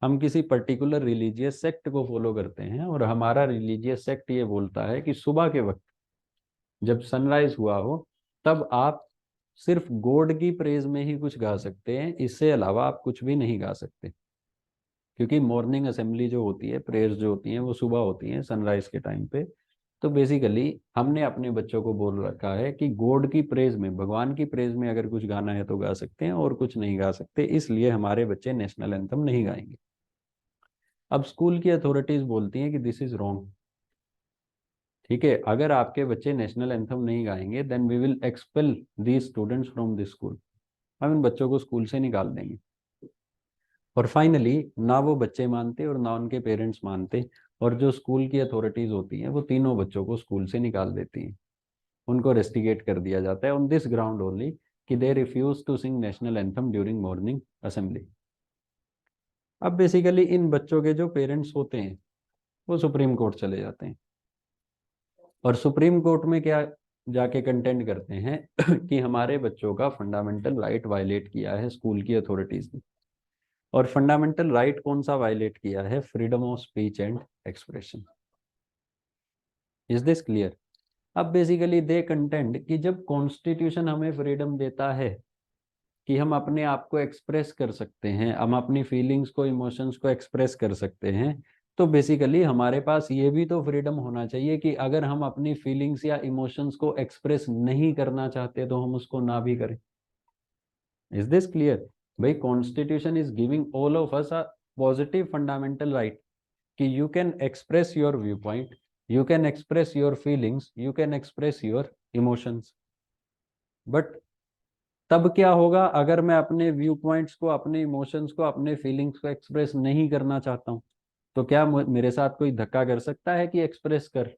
हम किसी पर्टिकुलर रिलीजियस सेक्ट को फॉलो करते हैं, और हमारा रिलीजियस सेक्ट ये बोलता है कि सुबह के वक्त जब सनराइज हुआ हो, तब आप सिर्फ गॉड की प्रेज में ही कुछ गा सकते हैं, इससे अलावा आप कुछ भी नहीं गा सकते, क्योंकि मॉर्निंग असेंबली जो होती है, प्रेयर्स जो होती हैं, वो सुबह होती हैं सनराइज के टाइम पे। तो बेसिकली हमने अपने बच्चों को बोल रखा है कि गॉड की प्रेज में, भगवान की प्रेज में अगर कुछ गाना है तो गा सकते हैं, और कुछ नहीं गा सकते, इसलिए हमारे बच्चे नेशनल एंथम नहीं गाएंगे। अब स्कूल की अथॉरिटीज बोलती हैं कि दिस इज रॉन्ग, ठीक है, अगर आपके बच्चे नेशनल एंथम नहीं गाएंगे, then we will expel these students from this school, हम इन बच्चों को स्कूल से निकाल देंगे। और फाइनली ना वो बच्चे मानते और ना उनके पेरेंट्स मानते, और जो स्कूल की अथॉरिटीज होती हैं वो तीनों बच्चों को स्कूल से निकाल देती हैं, उनको रेस्टिकेट कर दिया जाता है ऑन दिस ग्राउंड ओनली कि they refuse to sing national anthem during morning assembly. अब बेसिकली इन बच्चों के जो पेरेंट्स होते हैं वो सुप्रीम कोर्ट चले जाते हैं, और सुप्रीम कोर्ट में क्या जाके कंटेंट करते हैं कि हमारे बच्चों का फंडामेंटल राइट वायलेट किया है स्कूल की अथॉरिटीज ने। और फंडामेंटल राइट कौन सा वायलेट किया है? Freedom of speech and expression. Is this clear? अब बेसिकली दे कंटेंट कि जब कॉन्स्टिट्यूशन हमें फ्रीडम देता है कि हम अपने आप को एक्सप्रेस कर सकते हैं, हम अपनी फीलिंग्स को, इमोशंस को एक्सप्रेस कर सकते हैं, तो बेसिकली हमारे पास ये भी तो फ्रीडम होना चाहिए कि अगर हम अपनी फीलिंग्स या इमोशंस को एक्सप्रेस नहीं करना चाहते तो हम उसको ना भी करें। Is this clear? भाई constitution is giving all of us a positive fundamental right कि you can express your view point, you can express your feelings, you can express your emotions. But तब क्या होगा अगर मैं अपने व्यू पॉइंट्स को, अपने इमोशंस को, अपने फीलिंग्स को एक्सप्रेस नहीं करना चाहता हूँ? तो क्या मेरे साथ कोई धक्का कर सकता है कि एक्सप्रेस कर?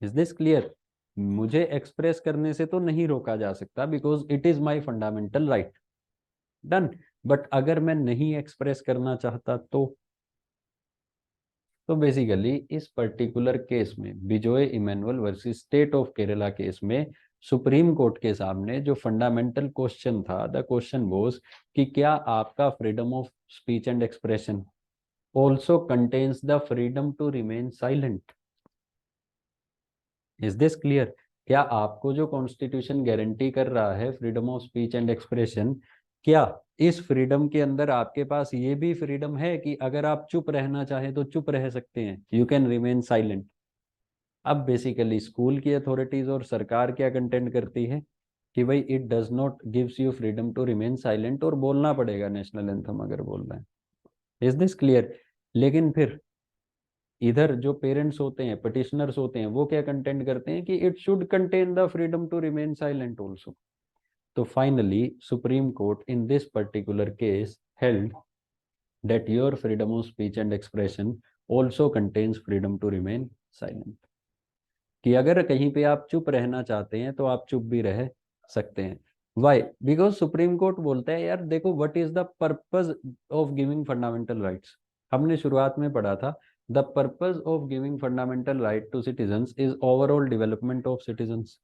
Is this clear? मुझे एक्सप्रेस करने से तो नहीं रोका जा सकता, because it is my fundamental right. Done. But अगर मैं नहीं एक्सप्रेस करना चाहता तो बेसिकली इस पर्टिकुलर केस में, Bijoe Emmanuel versus state of Kerala case में, सुप्रीम कोर्ट के सामने जो फंडामेंटल क्वेश्चन था, द क्वेश्चन वाज कि क्या आपका freedom of speech and expression also contains the freedom to remain silent. Is this clear? क्या आपको जो कॉन्स्टिट्यूशन गारंटी कर रहा है freedom of speech and expression, क्या इस फ्रीडम के अंदर आपके पास ये भी फ्रीडम है कि अगर आप चुप रहना चाहें तो चुप रह सकते हैं, यू कैन रिमेन साइलेंट? अब बेसिकली स्कूल की अथॉरिटीज और सरकार क्या कंटेंट करती है कि भाई it does not gives you freedom to remain silent, और बोलना पड़ेगा नेशनल एंथम अगर बोल रहे हैं। Is this clear? लेकिन फिर इधर जो पेरेंट्स होते हैं, पटिशनर्स होते हैं, वो क्या कंटेंट करते हैं कि it should contain the freedom to remain silent also. तो finally Supreme court in this particular case held that your freedom of speech and expression also contains freedom to remain silent, कि अगर कहीं पे आप चुप रहना चाहते हैं तो आप चुप भी रह सकते हैं। वाई? बिकॉज सुप्रीम कोर्ट बोलता है यार देखो, what is the purpose of giving fundamental rights. हमने शुरुआत में पढ़ा था, the purpose of giving fundamental right to citizens is overall development of citizens.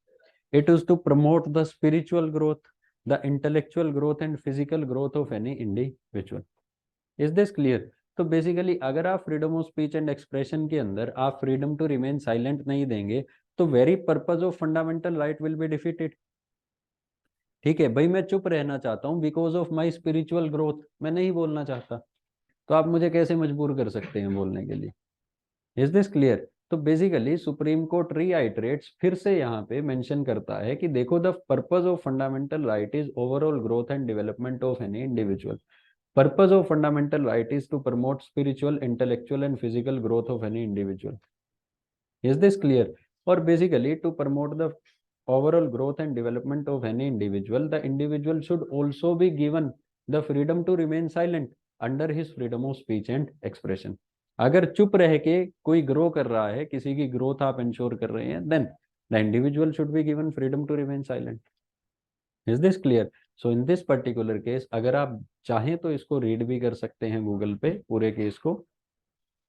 It is to promote the spiritual growth, the intellectual growth and physical growth of any individual. Is this clear? तो basically अगर आप freedom of speech and expression के अंदर आप freedom to remain silent नहीं देंगे, तो very purpose of fundamental right will be defeated. ठीक है भाई, मैं चुप रहना चाहता हूँ because of my spiritual growth, मैं नहीं बोलना चाहता, तो आप मुझे कैसे मजबूर कर सकते हैं बोलने के लिए? Is this clear? तो बेसिकली सुप्रीम कोर्ट रीआइटरेट्स, फिर से यहाँ पे मेंशन करता है कि देखो, the purpose of fundamental right is overall growth and development of any individual. Purpose of fundamental right is to promote spiritual, intellectual and physical growth of any individual. Is this clear? और basically to promote the overall growth and development of any individual, the individual should also be given the freedom to remain silent under his freedom of speech and expression। अगर चुप रह के कोई grow कर रहा है, किसी की ग्रोथ आप इंश्योर कर रहे हैं, then the individual should be given freedom to remain silent. Is this clear? So in this particular case अगर आप चाहें तो इसको रीड भी कर सकते हैं गूगल पे पूरे केस को,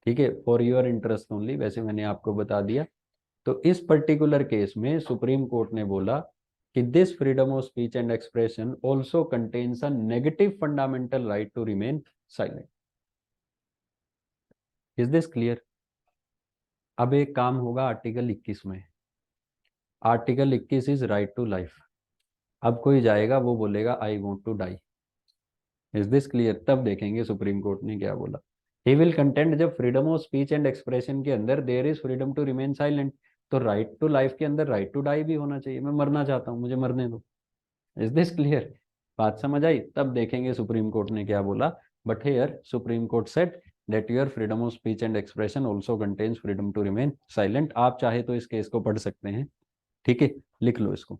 ठीक है, फॉर योर इंटरेस्ट ओनली, वैसे मैंने आपको बता दिया। तो इस पर्टिकुलर केस में सुप्रीम कोर्ट ने बोला कि this freedom of speech and expression also contains a negative fundamental right to remain silent. Is this clear? अब एक काम होगा आर्टिकल 21 में। Article 21 is right to life. अब कोई जाएगा वो बोलेगा I want to die. Is this clear? तब देखेंगे सुप्रीम कोर्ट ने क्या बोला। ही विल कंटेंट, जब freedom of speech and expression के अंदर there is freedom to remain silent, तो राइट टू लाइफ के अंदर राइट टू डाई भी होना चाहिए। मैं मरना चाहता हूँ, मुझे मरने दो। Is this clear? बात समझ आई? तब देखेंगे सुप्रीम कोर्ट ने क्या बोला। But here supreme court said that your freedom of speech and expression also contains freedom to remain silent। आप चाहे तो इस केस को पढ़ सकते हैं, ठीक है, लिख लो इसको।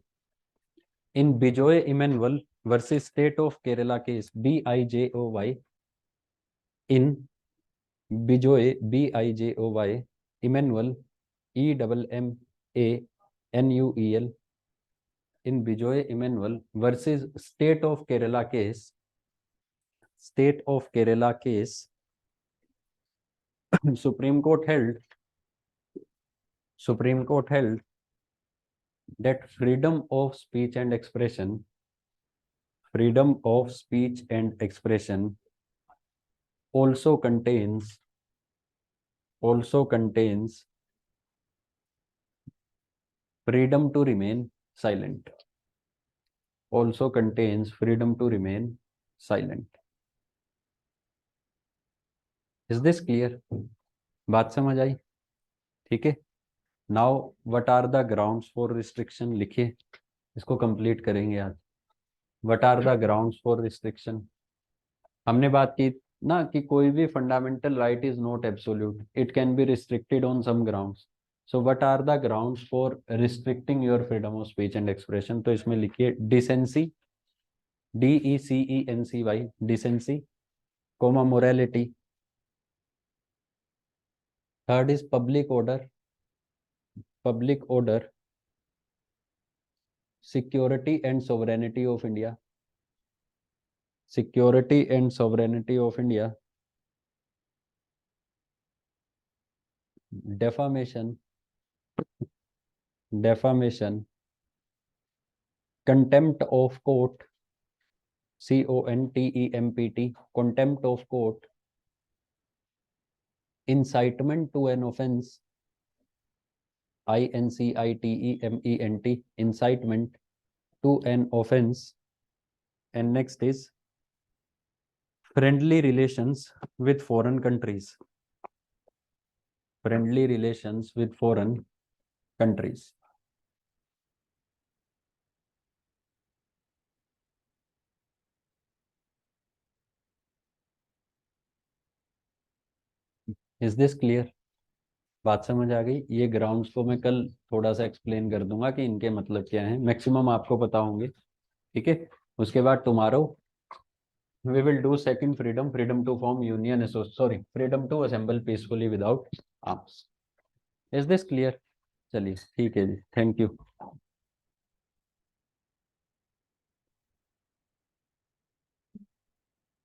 In Bijoy Emmanuel versus state of Kerala case, BIJOY, in Bijoy BIJOY, Emmanuel EMMANUEL, in Bijoy Emmanuel versus state of Kerala case, state of Kerala case, Supreme Court held, Supreme Court held that freedom of speech and expression, freedom of speech and expression also contains, also contains freedom to remain silent, also contains freedom to remain silent। Is this clear? बात समझ आई? ठीक है। Now what are the grounds for restriction, लिखिए, इसको complete करेंगे आज। What are the grounds for restriction? हमने बात की ना कि कोई भी fundamental right is not absolute, it can be restricted on some grounds. So what are the grounds for restricting your freedom of speech and expression? तो इसमें लिखिए decency, DECENCY, decency, comma morality, third is public order, public order, security and sovereignty of India, security and sovereignty of India, defamation, defamation, contempt of court, CONTEMPT, contempt of court, incitement to an offense, INCITEMENT, incitement to an offense, and next is friendly relations with foreign countries, friendly relations with foreign countries। Is this clear? बात समझ आ गई? ये grounds को मैं कल थोड़ा सा explain कर दूंगा कि इनके मतलब क्या है, मैक्सिमम आपको पता होंगे, ठीक है। उसके बाद tomorrow we will do second freedom, freedom to form union, sorry, freedom to assemble peacefully without arms। is this clear? चलिए ठीक है जी, थैंक यू।